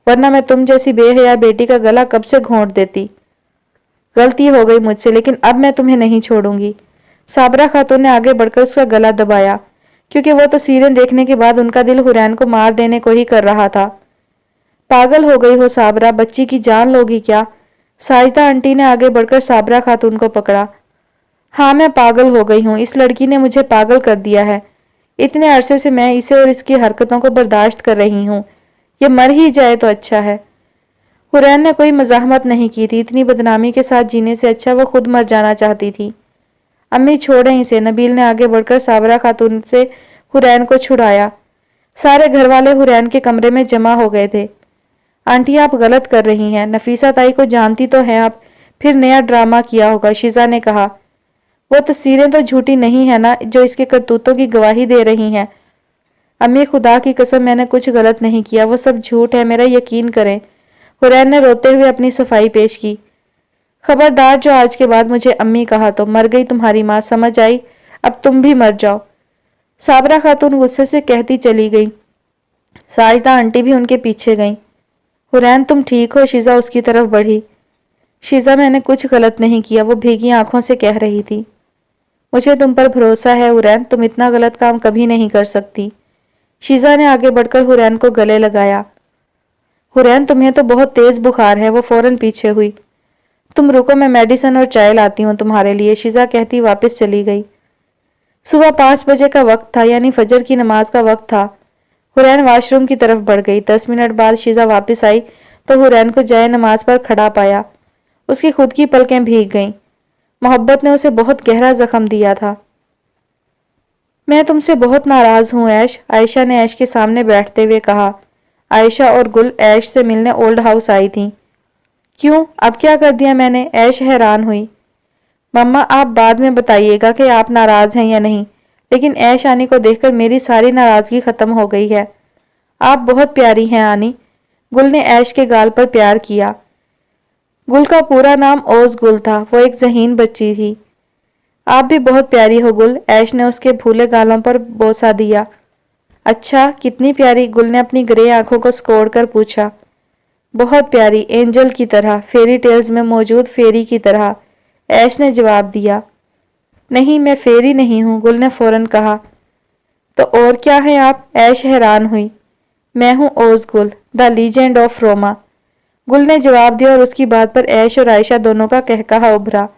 ورنہ میں تم جیسی بے حیا بیٹی کا گلا کب سے گھونٹ دیتی۔ غلطی ہو گئی مجھ سے، لیکن اب میں تمہیں نہیں چھوڑوں گی۔ صابرہ خاتون نے آگے بڑھ کر اس کا گلا دبایا، کیونکہ وہ تصویریں دیکھنے کے بعد ان کا دل حرین کو مار دینے کو ہی کر رہا تھا۔ پاگل ہو گئی ہو صابرہ، بچی کی جان لوگی کیا؟ ساجدہ آنٹی نے آگے بڑھ کر صابرہ خاتون کو پکڑا۔ ہاں میں پاگل ہو گئی ہوں، اس لڑکی نے مجھے پاگل کر دیا ہے۔ اتنے عرصے سے میں اسے اور اس کی حرکتوں کو برداشت کر رہی ہوں، یہ مر ہی جائے تو اچھا ہے۔ حرین نے کوئی مزاحمت نہیں کی تھی، اتنی بدنامی کے ساتھ جینے سے اچھا وہ خود مر جانا چاہتی تھی۔ امی چھوڑیں اسے، نبیل نے آگے بڑھ کر صابرہ خاتون سے حرین کو چھڑایا۔ سارے گھر والے حرین کے کمرے میں جمع ہو گئے تھے۔ آنٹی آپ غلط کر رہی ہیں، نفیسہ تائی کو جانتی تو ہیں آپ، پھر نیا ڈرامہ کیا ہوگا، شیزا نے کہا۔ وہ تصویریں تو جھوٹی نہیں ہیں نا جو اس کے کرتوتوں کی گواہی دے رہی ہیں؟ امی خدا کی قسم میں نے کچھ غلط نہیں کیا، وہ سب جھوٹ ہے، میرا یقین کریں۔ حرین نے روتے ہوئے اپنی صفائی پیش کی۔ خبردار جو آج کے بعد مجھے امی کہا تو مر گئی تمہاری ماں، سمجھ آئی؟ اب تم بھی مر جاؤ، صابرہ خاتون غصے سے کہتی چلی گئی۔ ساجدہ آنٹی بھی ان کے پیچھے گئیں۔ حرین تم ٹھیک ہو؟ شیزا اس کی طرف بڑھی۔ شیزا میں نے کچھ غلط نہیں کیا، وہ بھیگی آنکھوں سے کہہ رہی تھی۔ مجھے تم پر بھروسہ ہے حرین، تم اتنا غلط کام کبھی نہیں کر سکتی۔ شیزا نے آگے بڑھ کر حرین کو گلے لگایا۔ حرین تمہیں تو بہت تیز بخار ہے، وہ فوراً پیچھے ہوئی۔ تم رکو، میں میڈیسن اور چائے لاتی ہوں تمہارے لیے، شیزا کہتی واپس چلی گئی۔ صبح 5 بجے کا وقت تھا، یعنی فجر کی نماز کا وقت تھا۔ حرین واش روم کی طرف بڑھ گئی۔ 10 منٹ بعد شیزا واپس آئی تو حرین کو جائے نماز پر کھڑا پایا۔ اس کی خود کی پلکیں بھیگ گئیں۔ محبت نے اسے بہت گہرا زخم دیا تھا۔ میں تم سے بہت ناراض ہوں عیش، عائشہ نے عیش کے سامنے بیٹھتے ہوئے کہا۔ عائشہ اور گل عیش سے ملنے اولڈ ہاؤس آئی تھیں۔ क्यों, अब क्या कर दिया मैंने? ऐश हैरान हुई। मम्मा आप बाद में बताइएगा कि आप नाराज हैं या नहीं, लेकिन ऐश आनी को देखकर मेरी सारी नाराजगी खत्म हो गई है। आप बहुत प्यारी हैं आनी। गुल ने ऐश के गाल पर प्यार किया। गुल का पूरा नाम ओज गुल था। वो एक ज़हीन बच्ची थी। आप भी बहुत प्यारी हो गुल, ऐश ने उसके भूले गालों पर बोसा दिया। अच्छा, कितनी प्यारी? गुल ने अपनी ग्रे आंखों को सिकोड़ कर पूछा। बहुत प्यारी, एंजल की तरह, फेरी टेल्स में मौजूद फेरी की तरह, ऐश ने जवाब दिया। नहीं, मैं फेरी नहीं हूं, गुल ने फौरन कहा। तो और क्या है आप? ऐश हैरान हुई। मैं हूं ओज गुल, द लीजेंड ऑफ रोमा, गुल ने जवाब दिया और उसकी बात पर ऐश और आयशा दोनों का कहकहा उभरा।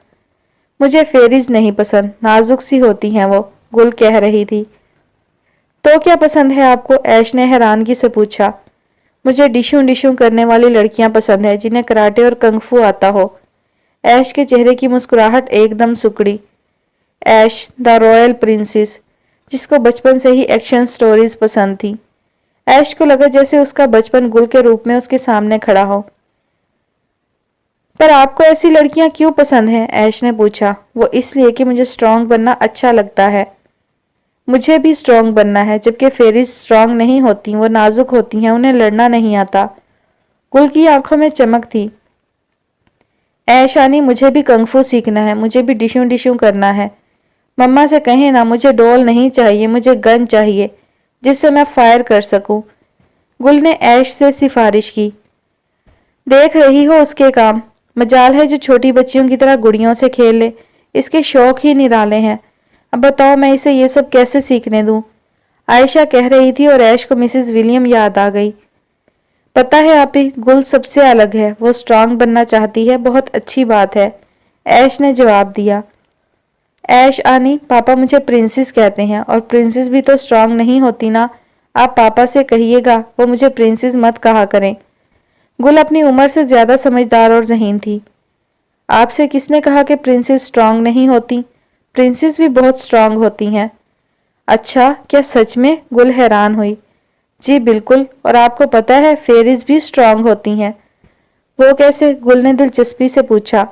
मुझे फेरीज नहीं पसंद, नाजुक सी होती हैं वो, गुल कह रही थी। तो क्या पसंद है आपको? ऐश ने हैरानगी से पूछा। मुझे डिशूं डिशूं करने वाली लड़कियां पसंद है, जिन्हें कराटे और कंगफू आता हो। ऐश के चेहरे की मुस्कुराहट एकदम सुकड़ी। ऐश, द रॉयल प्रिंसेस, जिसको बचपन से ही एक्शन स्टोरीज पसंद थी। ऐश को लगा जैसे उसका बचपन गुल के रूप में उसके सामने खड़ा हो। पर आपको ऐसी लड़कियां क्यों पसंद हैं? ऐश ने पूछा। वो इसलिए कि मुझे स्ट्रांग बनना अच्छा लगता है। मुझे भी स्ट्रांग बनना है, जबकि फेरीज स्ट्रांग नहीं होती, वो नाजुक होती हैं, उन्हें लड़ना नहीं आता। गुल की आंखों में चमक थी। ऐशानी, मुझे भी कंगफू सीखना है, मुझे भी डिशूं डिशूं करना है। मम्मा से कहें ना, मुझे डॉल नहीं चाहिए, मुझे गन चाहिए जिससे मैं फायर कर सकूं। गुल ने ऐश से सिफारिश की। देख रही हो उसके काम, मजाल है जो छोटी बच्चियों की तरह गुड़ियों से खेल ले। इसके शौक ही निराले हैं। अब बताओ मैं इसे ये सब कैसे सीखने दूं? आयशा कह रही थी और ऐश को मिसेस विलियम याद आ गई। पता है आप ही, गुल सबसे अलग है, वो स्ट्रांग बनना चाहती है, बहुत अच्छी बात है, ऐश ने जवाब दिया। ऐश आनी, पापा मुझे प्रिंसेस कहते हैं, और प्रिंसेस भी तो स्ट्रांग नहीं होती ना। आप पापा से कहिएगा वो मुझे प्रिंसेस मत कहा करें। गुल अपनी उम्र से ज्यादा समझदार और ज़हीन थी। आपसे किसने कहा कि प्रिंसेस स्ट्रांग नहीं होती? प्रिंसेस भी बहुत स्ट्रांग होती हैं। अच्छा, क्या सच में? गुल हैरान हुई। जी बिल्कुल, और आपको पता है फेरीज भी स्ट्रांग होती हैं। वो कैसे? गुल ने दिलचस्पी से पूछा,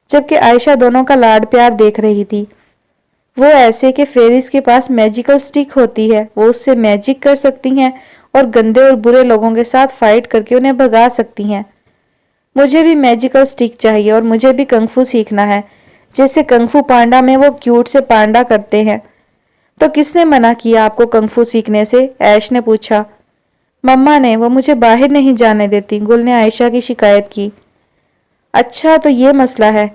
जबकि आयशा दोनों का लाड प्यार देख रही थी। वो ऐसे कि फेरीज के पास मैजिकल स्टिक होती है, वो उससे मैजिक कर सकती हैं और गंदे और बुरे लोगों के साथ फाइट करके उन्हें भगा सकती हैं। मुझे भी मैजिकल स्टिक चाहिए और मुझे भी कंगफू सीखना है, जैसे कंगफू पांडा में वो क्यूट से पांडा करते हैं। तो किसने मना किया आपको कंगफू सीखने से? ऐश ने पूछा। मम्मा ने, वो मुझे बाहर नहीं जाने देती, गुल ने आयशा की शिकायत की। अच्छा, तो ये मसला है।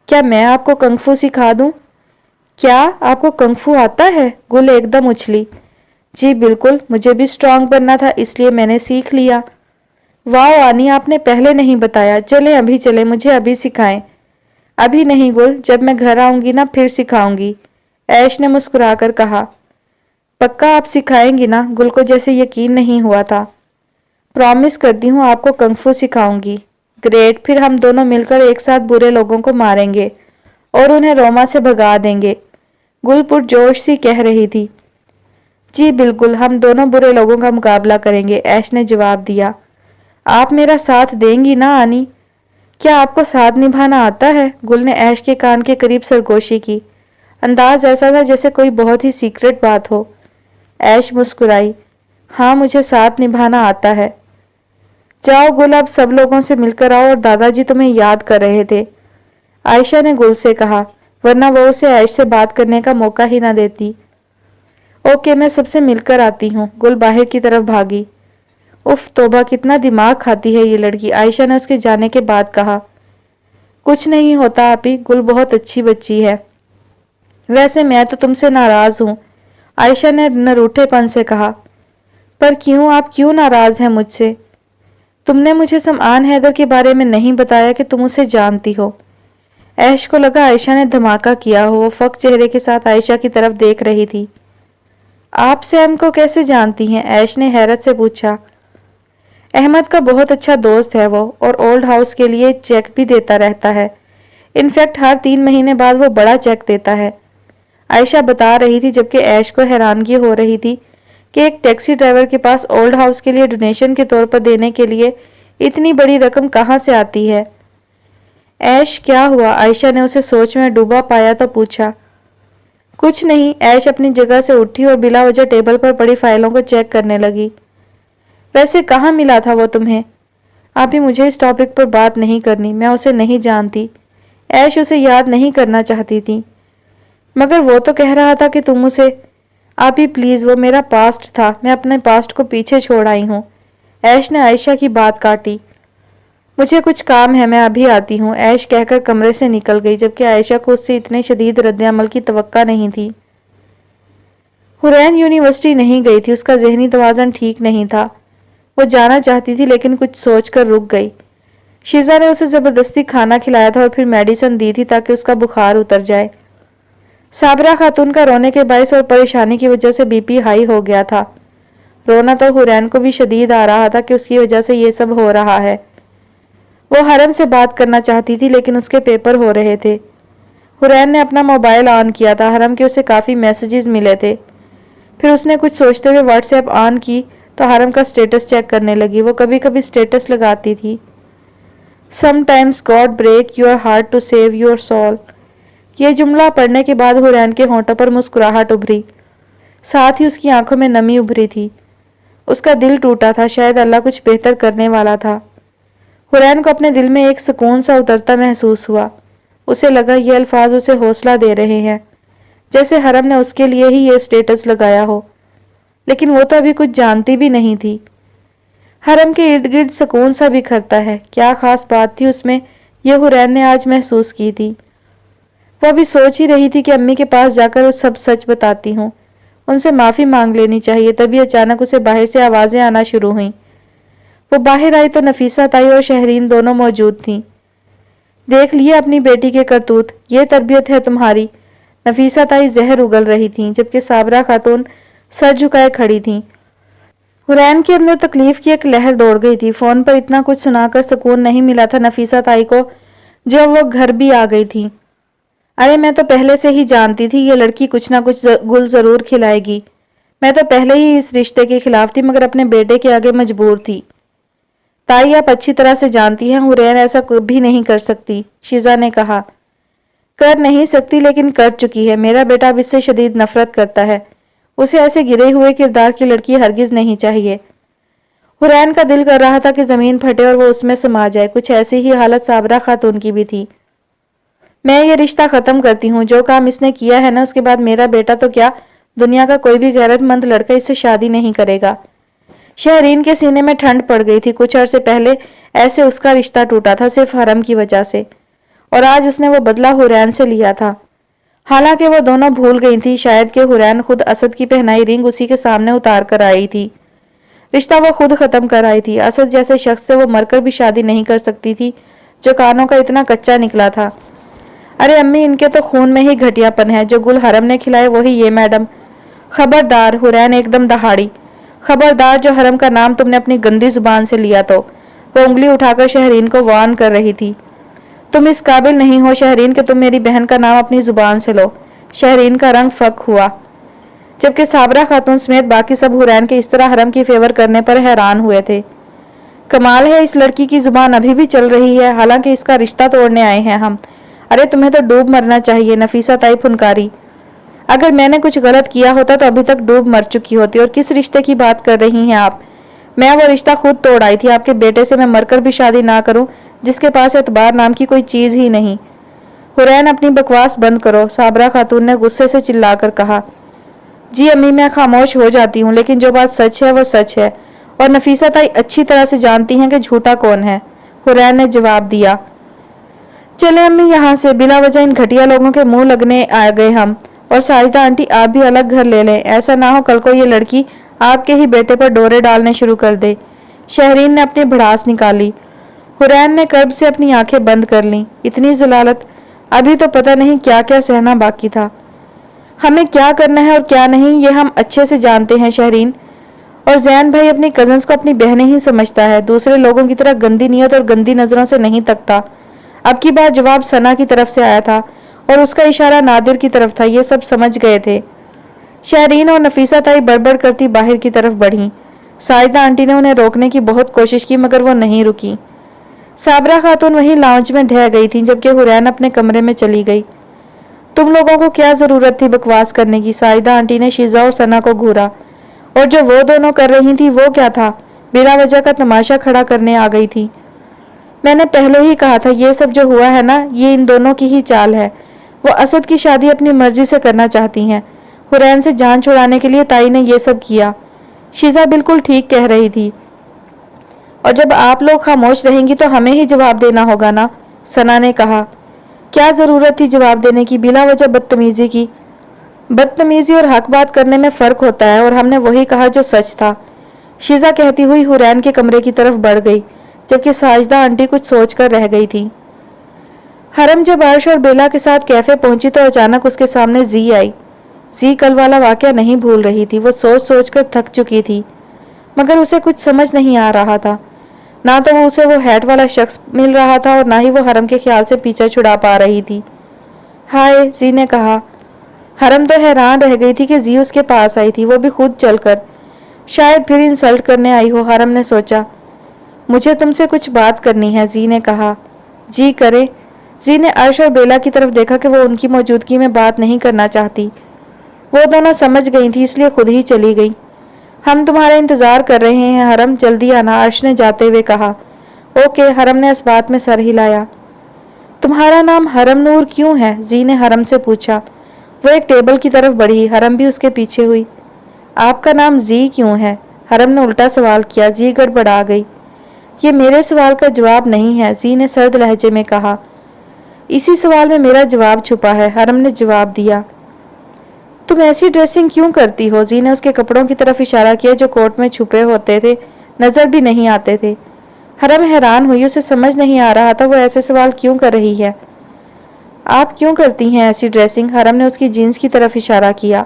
क्या मैं आपको कंगफू सिखा दूं? क्या आपको कंगफू आता है? गुल एकदम उछली। जी बिल्कुल, मुझे भी स्ट्रांग बनना था, इसलिए मैंने सीख लिया। वाह आनी, आपने पहले नहीं बताया। चले अभी चले, मुझे अभी सिखाएं। अभी नहीं गुल, जब मैं घर आऊंगी ना फिर सिखाऊंगी, ऐश ने मुस्कुराकर कहा। पक्का आप सिखाएंगी ना? गुल को जैसे यकीन नहीं हुआ था। प्रॉमिस करती हूँ आपको कंगफू सिखाऊंगी। ग्रेट, फिर हम दोनों मिलकर एक साथ बुरे लोगों को मारेंगे और उन्हें रोमा से भगा देंगे, गुल पुरजोश सी कह रही थी। जी बिल्कुल, हम दोनों बुरे लोगों का मुकाबला करेंगे, ऐश ने जवाब दिया। आप मेरा साथ देंगी ना आनी? क्या आपको साथ निभाना आता है? गुल ने ऐश के कान के करीब सरगोशी की। अंदाज ऐसा था जैसे कोई बहुत ही सीक्रेट बात हो। ऐश मुस्कुराई। हाँ, मुझे साथ निभाना आता है। जाओ गुल, अब सब लोगों से मिलकर आओ, और दादाजी तुम्हें याद कर रहे थे, आयशा ने गुल से कहा, वरना वो उसे ऐश से बात करने का मौका ही ना देती। ओके, मैं सबसे मिलकर आती हूँ। गुल बाहर की तरफ भागी। उफ तोबा, कितना दिमाग खाती है ये लड़की, आयशा ने उसके जाने के बाद कहा। कुछ नहीं होता आपी, गुल बहुत अच्छी बच्ची है। वैसे मैं तो तुमसे नाराज हूँ, आयशा ने नरूठेपन से कहा। पर क्यों? आप क्यों नाराज हैं मुझसे? तुमने मुझे समआन हैदर के बारे में नहीं बताया कि तुम उसे जानती हो। ऐश को लगा आयशा ने धमाका किया हो। वो फक चेहरे के साथ आयशा की तरफ देख रही थी। आप सैम को कैसे जानती हैं? ऐश ने हैरत से पूछा। अहमद का बहुत अच्छा दोस्त है वो, और ओल्ड हाउस के लिए चेक भी देता रहता है। इनफैक्ट हर 3 महीने बाद वो बड़ा चेक देता है, आयशा बता रही थी, जबकि ऐश को हैरानगी हो रही थी कि एक टैक्सी ड्राइवर के पास ओल्ड हाउस के लिए डोनेशन के तौर पर देने के लिए इतनी बड़ी रकम कहाँ से आती है। ऐश क्या हुआ? आयशा ने उसे सोच में डूबा पाया तो पूछा। कुछ नहीं। ऐश अपनी जगह से उठी और बिला वजह टेबल पर पड़ी फाइलों को चेक करने लगी। वैसे कहाँ मिला था वो तुम्हें? अभी मुझे इस टॉपिक पर बात नहीं करनी, मैं उसे नहीं जानती। ऐश उसे याद नहीं करना चाहती थी, मगर वो तो कह रहा था कि तुम उसे। आप ही प्लीज, वो मेरा पास्ट था, मैं अपने पास्ट को पीछे छोड़ आई हूँ। ऐश ने आयशा की बात काटी। मुझे कुछ काम है, मैं अभी आती हूँ, ऐश कहकर कमरे से निकल गई, जबकि आयशा को उससे इतने शदीद रद्द-ए-अमल की तवक्का नहीं थी। हुरैन यूनिवर्सिटी नहीं गई थी, उसका जहनी तवाज़न ठीक नहीं था। वो जाना चाहती थी लेकिन कुछ सोचकर रुक गई। शीजा ने उसे जबरदस्ती खाना खिलाया था और फिर मेडिसिन दी थी ताकि उसका बुखार उतर जाए। साबरा खातून का रोने के बायस और परेशानी की वजह से बीपी हाई हो गया था। रोना तो हुरैन को भी शदीद आ रहा था कि उसकी वजह से ये सब हो रहा है। वो हरम से बात करना चाहती थी लेकिन उसके पेपर हो रहे थे। हुरैन ने अपना मोबाइल ऑन किया था, हरम के उसे काफ़ी मैसेजेस मिले थे। फिर उसने कुछ सोचते हुए व्हाट्सएप ऑन की तो हरम का स्टेटस चेक करने लगी। वो कभी कभी स्टेटस लगाती थी, sometimes God break your heart to save your soul. ये जुमला पढ़ने के बाद हुरैन के होंठों पर मुस्कुराहट उभरी, साथ ही उसकी आंखों में नमी उभरी थी। उसका दिल टूटा था, शायद अल्लाह कुछ बेहतर करने वाला था। हुरैन को अपने दिल में एक सुकून सा उतरता महसूस हुआ। उसे लगा ये अल्फाज उसे हौसला दे रहे हैं, जैसे हरम ने उसके लिए ही ये स्टेटस लगाया हो। लेकिन वो तो अभी कुछ जानती भी नहीं थी। हरम के इर्द गिर्द सुकून सा बिखरता है, क्या खास बात थी उसमें, ये हुरैन ने आज महसूस की थी। वो अभी सोच ही रही थी कि अम्मी के पास जाकर वो सब सच बताती हूँ, उनसे माफ़ी मांग लेनी चाहिए। तभी अचानक उसे बाहर से आवाज़ें आना शुरू हुईं। वो बाहर आई तो नफीसा ताई और शहरीन दोनों मौजूद थीं। देख लिया अपनी बेटी के करतूत, ये तरबियत है तुम्हारी। नफीसा ताई जहर उगल रही थीं, जबकि साबरा खातून सर झुकाए खड़ी थीं। हुरैन के अंदर तकलीफ की एक लहर दौड़ गई थी। फोन पर इतना कुछ सुनाकर सुकून नहीं मिला था नफीसा ताई को, जब वो घर भी आ गई थी। अरे मैं तो पहले से ही जानती थी ये लड़की कुछ ना कुछ गुल जरूर खिलाएगी। मैं तो पहले ही इस रिश्ते के खिलाफ थी, मगर अपने बेटे के आगे मजबूर थी। ताई आप अच्छी तरह से जानती हैं हुरैन ऐसा भी नहीं कर सकती, शीजा ने कहा। कर नहीं सकती लेकिन कर चुकी है। मेरा बेटा अब इससे शदीद नफरत करता है। उसे ऐसे गिरे हुए किरदार की लड़की हरगिज नहीं चाहिए। हुरैन का दिल कर रहा था कि जमीन फटे और वो उसमें समा जाए। कुछ ऐसी ही हालत साबरा खातून की भी थी। मैं ये रिश्ता खत्म करती हूँ, जो काम इसने किया है ना, उसके बाद मेरा बेटा तो क्या, दुनिया का कोई भी गैरतमंद लड़का इससे शादी नहीं करेगा। शहरीन के सीने में ठंड पड़ गई थी। कुछ अरसे पहले ऐसे उसका रिश्ता टूटा था सिर्फ हरम की वजह से, और आज उसने वो बदला हुरैन से लिया था। हालांकि वो दोनों भूल गई थी शायद कि हुरैन खुद असद की पहनाई रिंग उसी के सामने उतार कर आई थी। रिश्ता वो खुद खत्म कर आई थी। असद जैसे शख्स से वो मरकर भी शादी नहीं कर सकती थी, जो कानों का इतना कच्चा निकला था। अरे अम्मी, इनके तो खून में ही घटियापन है। जो गुल हरम ने खिलाए वही ये मैडम। खबरदार, हुरैन एकदम दहाड़ी। खबरदार, जो हरम का नाम तुमने अपनी गंदी जुबान से लिया तो। वो उंगली उठाकर शहरीन को वार्न कर रही थी। तुम इस काबिल नहीं हो शहरीन कि तुम मेरी बहन का नाम अपनी जुबान से लो। शहरीन का रंग फक हुआ, जबकि साबरा खातून समेत बाकी सब हुरैन के इस तरह हरम की फेवर करने पर हैरान हुए थे। कमाल है, इस लड़की की जुबान अभी भी चल रही है, हालांकि इसका रिश्ता तोड़ने आए हैं हम। अरे तुम्हें तो डूब मरना चाहिए, नफीसा ताई फुनकारी। अगर मैंने कुछ गलत किया होता तो अभी तक डूब मर चुकी होती। और किस रिश्ते की बात कर रही हैं आप? मैं वो रिश्ता खुद तोड़ आई थी। आपके बेटे से मैं मरकर भी शादी ना करूं, जिसके पास एतबार नाम की कोई चीज ही नहीं। हुरैन, अपनी बकवास बंद करो, साबरा खातून ने गुस्से से चिल्लाकर कहा। जी अम्मी, मैं खामोश हो जाती हूँ, लेकिन जो बात सच है वो सच है, और नफीसा ताई अच्छी तरह से जानती हैं कि झूठा कौन है, हुरैन ने जवाब दिया। चले अम्मी यहाँ से, बिला वजह इन घटिया लोगों के मुंह लगने आ गए हम। और सारिता आंटी, आप भी अलग घर ले लें, ऐसा ना हो कल को ये लड़की आपके ही बेटे पर डोरे डालने शुरू कर दे। शहरीन ने अपनी भड़ास निकाली। हुरैन ने कर्ब से अपनी आंखें बंद कर लीं। इतनी जलालत, अभी तो पता नहीं क्या क्या सहना बाकी था। हमें क्या करना है और क्या नहीं ये हम अच्छे से जानते हैं शहरीन। और जैन भाई अपनी कजन्स को अपनी बहनें ही समझता है, दूसरे लोगों की तरह गंदी नीयत और गंदी नजरों से नहीं तकता। अब की बार जवाब सना की तरफ से आया था और उसका इशारा नादिर की तरफ था। ये सब समझ गए थे। शहरीन और नफीसा ताई बड़बड़ करती बाहर की तरफ बढ़ी। साइदा आंटी ने उन्हें रोकने की बहुत कोशिश की, मगर वो नहीं रुकी। साबरा खातून वहीं लाउंज में ढह गई थी जबकि हुरैन अपने कमरे में चली गई। तुम लोगों को क्या जरूरत थी बकवास करने की? साइदा आंटी ने शीजा और सना को घूरा। और जो वो दोनों कर रही थी वो क्या था? बिना वजह का तमाशा खड़ा करने आ गई थी। मैंने पहले ही कहा था ये सब जो हुआ है ना, ये इन दोनों की ही चाल है। वो असद की शादी अपनी मर्जी से करना चाहती हैं। हुरैन से जान छुड़ाने के लिए ताई ने ये सब किया। शीजा बिल्कुल ठीक कह रही थी। और जब आप लोग खामोश रहेंगी तो हमें ही जवाब देना होगा ना, सना ने कहा। क्या जरूरत थी जवाब देने की? बिला वजह बदतमीजी की। बदतमीजी और हक बात करने में फर्क होता है, और हमने वही कहा जो सच था। शीजा कहती हुई हुरैन के कमरे की तरफ बढ़ गई, जबकि साजिदा आंटी कुछ सोचकर रह गई थी। हरम जब अर्श और बेला के साथ कैफे पहुंची तो अचानक उसके सामने जी आई। जी कल वाला वाकया नहीं भूल रही थी। वो सोच सोच कर थक चुकी थी, मगर उसे कुछ समझ नहीं आ रहा था। ना तो उसे वो हैट वाला शख्स मिल रहा था और ना ही वो हरम के ख्याल से पीछा छुड़ा पा रही थी। हाय, जी ने कहा। हरम तो हैरान रह गई थी कि जी उसके पास आई थी, वो भी खुद चलकर। शायद फिर इंसल्ट करने आई हो, हरम ने सोचा। मुझे तुमसे कुछ बात करनी है, जी ने कहा। जी करे। जी ने अर्श और बेला की तरफ देखा कि वो उनकी मौजूदगी में बात नहीं करना चाहती। वो दोनों समझ गई थी, इसलिए खुद ही चली गई। हम तुम्हारा इंतजार कर रहे हैं हरम, जल्दी आना, अर्श ने जाते हुए कहा। ओके, हरम ने इस बात में सर हिलाया। तुम्हारा नाम हरम नूर क्यों है? जी ने हरम से पूछा। वो एक टेबल की तरफ बढ़ी, हरम भी उसके पीछे हुई। आपका नाम जी क्यों है? हरम ने उल्टा सवाल किया। जी गड़बड़ा गई। ये मेरे सवाल का जवाब नहीं है, जी ने सर्द लहजे में कहा। इसी सवाल में मेरा जवाब छुपा है, हरम ने जवाब दिया। तुम ऐसी ड्रेसिंग क्यों करती हो? जी ने उसके कपड़ों की तरफ इशारा किया जो कोट में छुपे होते थे, नजर भी नहीं आते थे। हरम हैरान हुई, उसे समझ नहीं आ रहा था वो ऐसे सवाल क्यों कर रही है। आप क्यों करती हैं ऐसी ड्रेसिंग? हरम ने उसकी जीन्स की तरफ इशारा किया।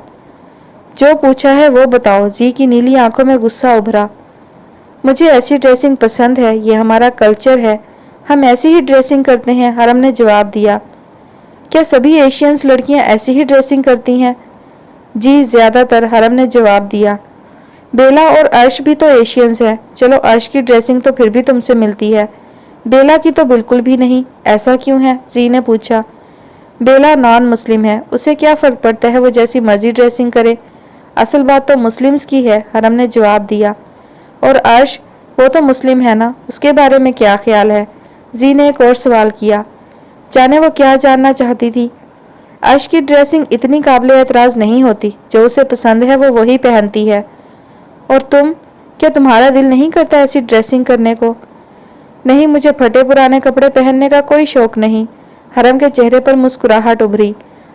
जो पूछा है वो बताओ। जी की नीली आंखों में गुस्सा उभरा। मुझे ऐसी ड्रेसिंग पसंद है, ये हमारा कल्चर है, हम ऐसी ही ड्रेसिंग करते हैं, हरम ने जवाब दिया। क्या सभी एशियंस लड़कियां ऐसी ही ड्रेसिंग करती हैं? जी ज्यादातर, हरम ने जवाब दिया। बेला और अर्श भी तो एशियंस है। चलो, अर्श की ड्रेसिंग तो फिर भी तुमसे मिलती है, बेला की तो बिल्कुल भी नहीं। ऐसा क्यों है? जी ने पूछा। बेला नॉन मुस्लिम है, उसे क्या फर्क पड़ता है वो जैसी मर्जी ड्रेसिंग करे, असल बात तो मुस्लिम्स की है, हरम ने जवाब दिया। और अर्श, वो तो मुस्लिम है ना, उसके बारे में क्या ख्याल है? जी ने एक और सवाल किया। जाने वो क्या जानना चाहती थी। अर्श की ड्रेसिंग इतनी काबिल एतराज नहीं होती, जो उसे पसंद है वो वही पहनती है। और तुम, क्या तुम्हारा दिल नहीं करता ऐसी ड्रेसिंग करने को? नहीं, मुझे फटे पुराने कपड़े पहनने का कोई शौक नहीं। हरम के चेहरे पर मुस्कुराहट उभरी।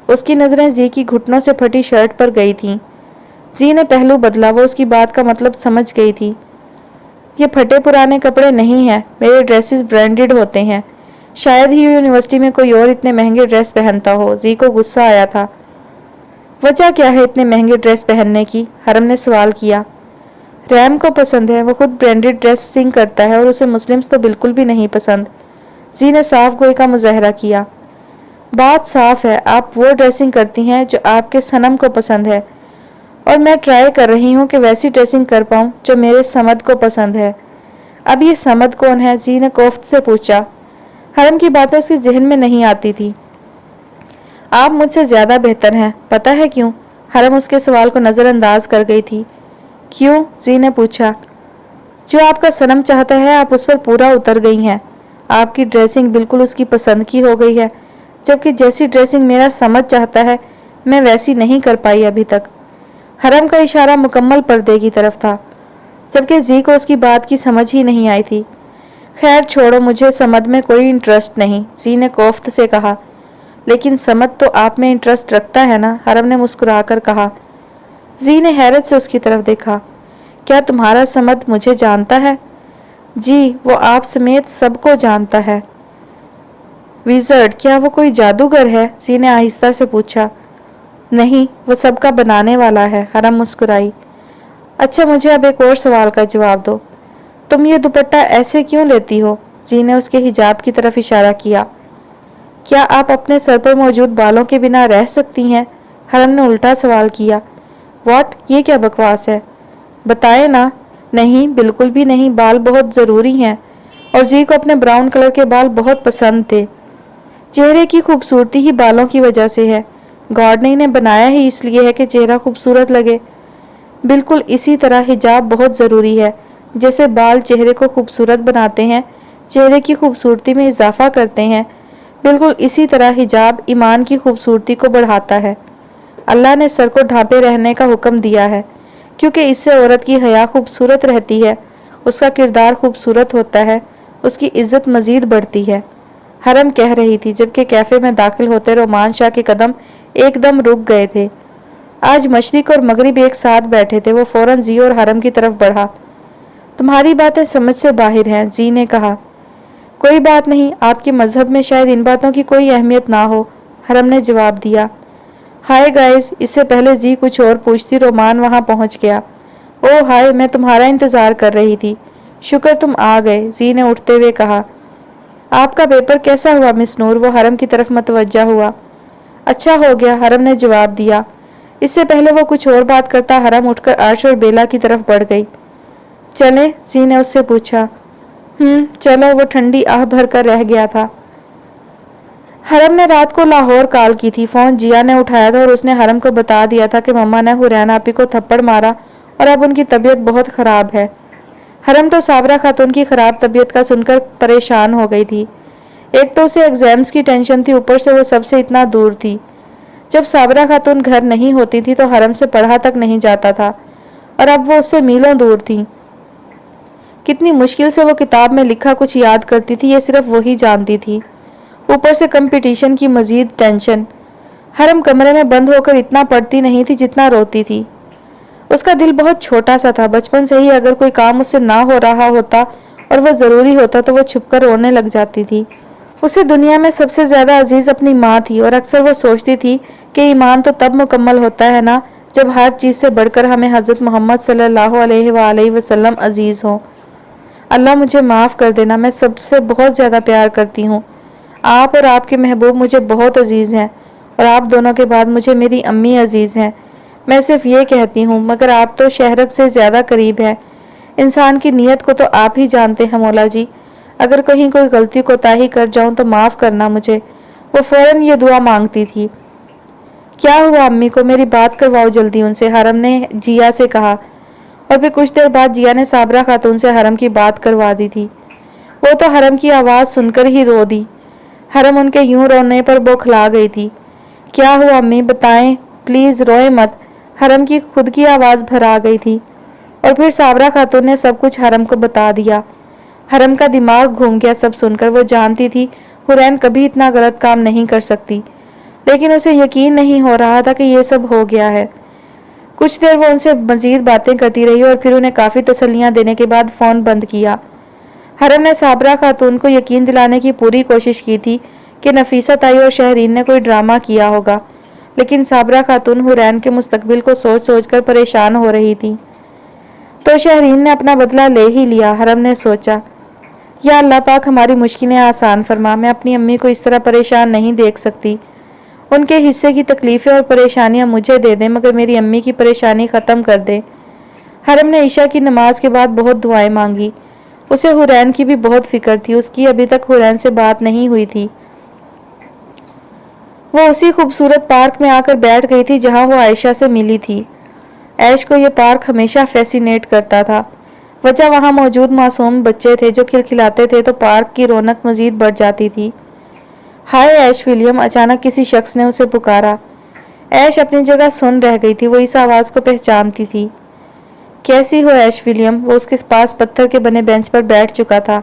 उसकी नजरें जी की घुटनों से फटी शर्ट पर गई थीं। जी ने पहलू बदला, वो उसकी बात का मतलब समझ गई थी। ये फटे पुराने कपड़े नहीं हैं, मेरे ड्रेसेस ब्रांडेड होते हैं। शायद ही यूनिवर्सिटी में कोई और इतने महंगे ड्रेस पहनता हो। जी को गुस्सा आया था। वजह क्या है इतने महंगे ड्रेस पहनने की? हरम ने सवाल किया। रैम को पसंद है, वो खुद ब्रांडेड ड्रेसिंग करता है और उसे मुस्लिम्स तो बिल्कुल भी नहीं पसंद। जी ने साफ गोई का मुजाहरा किया। बात साफ है, आप वो ड्रेसिंग करती हैं जो आपके सनम को पसंद है, और मैं ट्राई कर रही हूँ कि वैसी ड्रेसिंग कर पाऊँ जो मेरे समद को पसंद है। अब ये समद कौन है? जी ने कोफ्त से पूछा। हरम की बातें उसके जहन में नहीं आती थी। आप मुझसे ज्यादा बेहतर हैं, पता है क्यों? हरम उसके सवाल को नजरअंदाज कर गई थी। क्यों? जी ने पूछा। जो आपका सनम चाहता है आप उस पर पूरा उतर गई हैं। आपकी ड्रेसिंग बिल्कुल उसकी पसंद की हो गई है, जबकि जैसी ड्रेसिंग मेरा समझ चाहता है मैं वैसी नहीं कर पाई अभी तक। हरम का इशारा मुकम्मल पर्दे की तरफ था, जबकि जी को उसकी बात की समझ ही नहीं आई थी। खैर छोड़ो, मुझे समद में कोई इंटरेस्ट नहीं, जी ने कोफ्त से कहा। लेकिन समद तो आप में इंटरेस्ट रखता है ना, हरम ने मुस्कुराकर कहा। जी ने हैरत से उसकी तरफ देखा। क्या तुम्हारा समद मुझे जानता है? जी, वो आप समेत सबको जानता है। विज़र्ड, क्या वो कोई जादूगर है? जी ने आहिस्ता से पूछा। नहीं, वो सबका बनाने वाला है, हरम मुस्कुराई। अच्छा, मुझे अब एक और सवाल का जवाब दो। तुम ये दुपट्टा ऐसे क्यों लेती हो? जी ने उसके हिजाब की तरफ इशारा किया। क्या आप अपने सर पर मौजूद बालों के बिना रह सकती हैं? हरम ने उल्टा सवाल किया। व्हाट, ये क्या बकवास है? बताए ना। नहीं, बिल्कुल भी नहीं, बाल बहुत ज़रूरी हैं और जी को अपने ब्राउन कलर के बाल बहुत पसंद थे। चेहरे की खूबसूरती ही बालों की वजह से है। गॉड ने इन्हें बनाया ही इसलिए है कि चेहरा खूबसूरत लगे। बिल्कुल इसी तरह हिजाब बहुत ज़रूरी है। जैसे बाल चेहरे को खूबसूरत बनाते हैं, चेहरे की खूबसूरती में इजाफा करते हैं, बिल्कुल इसी तरह हिजाब ईमान की खूबसूरती को बढ़ाता है। अल्लाह ने सर को ढांपे रहने का हुक्म दिया है क्योंकि इससे औरत की हया खूबसूरत रहती है, उसका किरदार खूबसूरत होता है, उसकी इज्जत मजीद बढ़ती है। हरम कह रही थी जबकि कैफे में दाखिल होते रोमान शाह के कदम एकदम रुक गए थे। आज मशरिक और मगरिब एक साथ बैठे थे। वो फौरन जी और हरम की तरफ बढ़ा। तुम्हारी बातें समझ से बाहर हैं, जी ने कहा। कोई बात नहीं, आपके मजहब में शायद इन बातों की कोई अहमियत ना हो, हरम ने जवाब दिया। हाय गाइस, इससे पहले जी कुछ और पूछती रोमान वहां पहुंच गया। ओह हाय, मैं तुम्हारा इंतजार कर रही थी। शुक्र तुम आ गए, जी ने उठते हुए कहा। आपका पेपर कैसा हुआ मिस नूर? वो हरम की तरफ मतवज्जा हुआ। अच्छा हो गया, हरम ने जवाब दिया। इससे पहले वो कुछ और बात करता हरम उठकर अर्श और बेला की तरफ बढ़ गई। चले? जी ने उससे पूछा। चलो, वो ठंडी आह भर कर रह गया था। हरम ने रात को लाहौर कॉल की थी। फोन जिया ने उठाया था और उसने हरम को बता दिया था कि मम्मा ने हुरैन आपी को थप्पड़ मारा और अब उनकी तबीयत बहुत खराब है। हरम तो साबरा खातून की खराब तबीयत का सुनकर परेशान हो गई थी। एक तो उसे एग्जाम्स की टेंशन थी, ऊपर से वो सबसे इतना दूर थी। जब साबरा खातून घर नहीं होती थी तो हरम से पढ़ा तक नहीं जाता था और अब वो उससे मीलों दूर थी। कितनी मुश्किल से वो किताब में लिखा कुछ याद करती थी, ये सिर्फ वही जानती थी। ऊपर से कंपटीशन की मजीद टेंशन। हरम कमरे में बंद होकर इतना पढ़ती नहीं थी जितना रोती थी। उसका दिल बहुत छोटा सा था। बचपन से ही अगर कोई काम उससे ना हो रहा होता और वह जरूरी होता तो वो छुपकर रोने लग जाती थी। उसे दुनिया में सबसे ज्यादा अजीज अपनी माँ थी और अक्सर वो सोचती थी कि ईमान तो तब मुकम्मल होता है ना जब हर चीज से बढ़कर हमें हजरत मोहम्मद सल्लल्लाहु अलैहि वसल्लम अजीज हो। अल्लाह मुझे माफ कर देना, मैं सबसे बहुत ज्यादा प्यार करती हूँ। आप और आपके महबूब मुझे बहुत अजीज हैं और आप दोनों के बाद मुझे मेरी अम्मी अजीज हैं। मैं सिर्फ ये कहती हूँ, मगर आप तो शहरत से ज्यादा करीब हैं। इंसान की नीयत को तो आप ही जानते हैं मौला जी। अगर कहीं कोई गलती कोताही कर जाऊं तो माफ करना मुझे। वो फौरन ये दुआ मांगती थी। क्या हुआ अम्मी को? मेरी बात करवाओ जल्दी उनसे, हरम ने जिया से कहा। और फिर कुछ देर बाद जिया ने साबरा खातून से हरम की बात करवा दी थी। वो तो हरम की आवाज सुनकर ही रो दी। हरम उनके यूं रोने पर बौखला गई थी। क्या हुआ अम्मी, बताएं प्लीज, रोए मत। हरम की खुद की आवाज भर आ गई थी। और फिर साबरा खातून ने सब कुछ हरम को बता दिया। हरम का दिमाग घूम गया सब सुनकर। वो जानती थी हुरैन कभी इतना गलत काम नहीं कर सकती, लेकिन उसे यकीन नहीं हो रहा था कि ये सब हो गया है। कुछ देर वो उनसे मजीद बातें करती रही और फिर उन्हें काफी तसल्लियां देने के बाद फोन बंद किया। हरम ने साबरा खातून को यकीन दिलाने की पूरी कोशिश की थी कि नफीसा ताई और शहरीन ने कोई ड्रामा किया होगा, लेकिन साबरा खातून हुरैन के मुस्तकबिल को सोच सोच कर परेशान हो रही थी। तो शहरीन ने अपना बदला ले ही लिया। हरम ने सोचा, या अल्लाह पाक हमारी मुश्किलें आसान फरमा। मैं अपनी अम्मी को इस तरह परेशान नहीं देख सकती। उनके हिस्से की तकलीफें और परेशानियां मुझे दे दें, मगर मेरी अम्मी की परेशानी ख़त्म कर दे। हरम ने ईशा की नमाज के बाद बहुत दुआएं मांगी। उसे हुरैन की भी बहुत फिक्र थी। उसकी अभी तक हुरैन से बात नहीं हुई थी। वो उसी खूबसूरत पार्क में आकर बैठ गई थी जहां वो आयशा से मिली थी। ऐश को ये पार्क हमेशा फैसिनेट करता था। वजह वहां मौजूद मासूम बच्चे थे जो खिलखिलाते थे तो पार्क की रौनक मजीद बढ़ जाती थी। हाय ऐश विलियम, अचानक किसी शख्स ने उसे पुकारा। ऐश अपनी जगह सुन रह गई थी। वो इस आवाज को पहचानती थी। कैसी हो ऐश विलियम? वो उसके पास पत्थर के बने बेंच पर बैठ चुका था।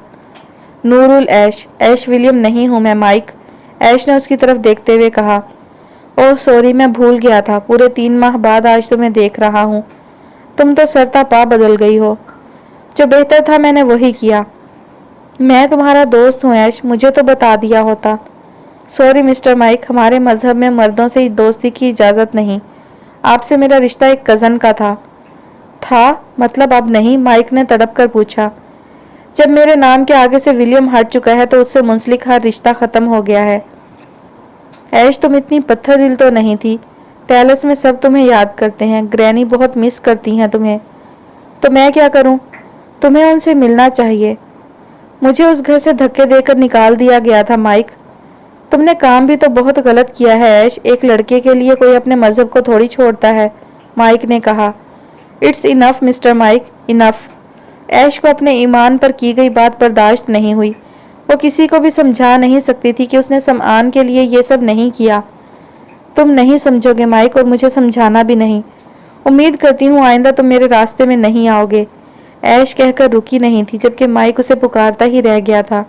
नूरुल ऐश। ऐश विलियम नहीं हूं मैं, माइक। ऐश ने उसकी तरफ देखते हुए कहा। ओह सॉरी, मैं भूल गया था। पूरे 3 माह बाद आज तुम्हें देख रहा हूँ। तुम तो सरता पा बदल गई हो। जो बेहतर था मैंने वही किया। मैं तुम्हारा दोस्त हूँ ऐश, मुझे तो बता दिया होता। सॉरी मिस्टर माइक, हमारे मजहब में मर्दों से दोस्ती की इजाज़त नहीं। आपसे मेरा रिश्ता एक कज़न का था? मतलब अब नहीं? माइक ने तड़प कर पूछा। जब मेरे नाम के आगे से विलियम हट चुका है तो उससे मुंसलिक हर रिश्ता ख़त्म हो गया है। ऐश तुम इतनी पत्थर दिल तो नहीं थी। पैलेस में सब तुम्हें याद करते हैं। ग्रैनी बहुत मिस करती हैं तुम्हें। तो मैं क्या करूं? तुम्हें उनसे मिलना चाहिए। मुझे उस घर से धक्के देकर निकाल दिया गया था माइक। तुमने काम भी तो बहुत गलत किया है ऐश, एक लड़के के लिए कोई अपने मजहब को थोड़ी छोड़ता है, माइक ने कहा। It's enough mister Mike, enough. Ash को अपने ईमान पर की गई बात बर्दाश्त नहीं हुई। वो किसी को भी समझा नहीं सकती थी कि उसने समआन के लिए ये सब नहीं किया। तुम नहीं समझोगे माइक, और मुझे समझाना भी नहीं। उम्मीद करती हूँ आइंदा तुम मेरे रास्ते में नहीं आओगे। ऐश कहकर रुकी नहीं थी, जबकि माइक उसे पुकारता ही रह गया था।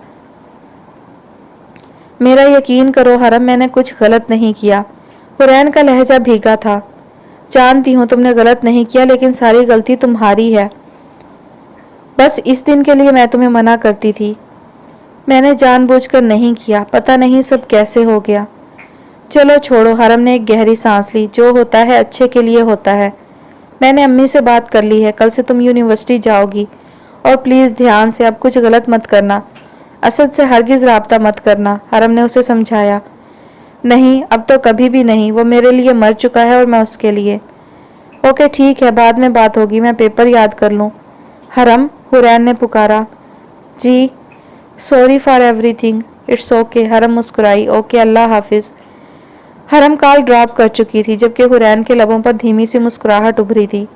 मेरा यकीन करो हरम, मैंने कुछ गलत नहीं किया। हुरैन का लहजा भीगा था। जानती हूँ तुमने गलत नहीं किया, लेकिन सारी गलती तुम्हारी है। बस इस दिन के लिए मैं तुम्हें मना करती थी। मैंने जानबूझकर नहीं किया, पता नहीं सब कैसे हो गया। चलो छोड़ो, हरम ने एक गहरी सांस ली। जो होता है अच्छे के लिए होता है। मैंने अम्मी से बात कर ली है, कल से तुम यूनिवर्सिटी जाओगी। और प्लीज ध्यान से, अब कुछ गलत मत करना। असद से हरगिज राब्ता मत करना, हरम ने उसे समझाया। नहीं, अब तो कभी भी नहीं। वो मेरे लिए मर चुका है और मैं उसके लिए। ओके ठीक है, बाद में बात होगी, मैं पेपर याद कर लूँ। हरम, हुरैन ने पुकारा। जी, sorry for everything. It's okay, Haram मुस्कुराई। ओके, अल्लाह हाफिज। हरम कॉल ड्रॉप कर चुकी थी, जबकि हुरैन के लबों पर धीमी सी मुस्कुराहट उभरी थी।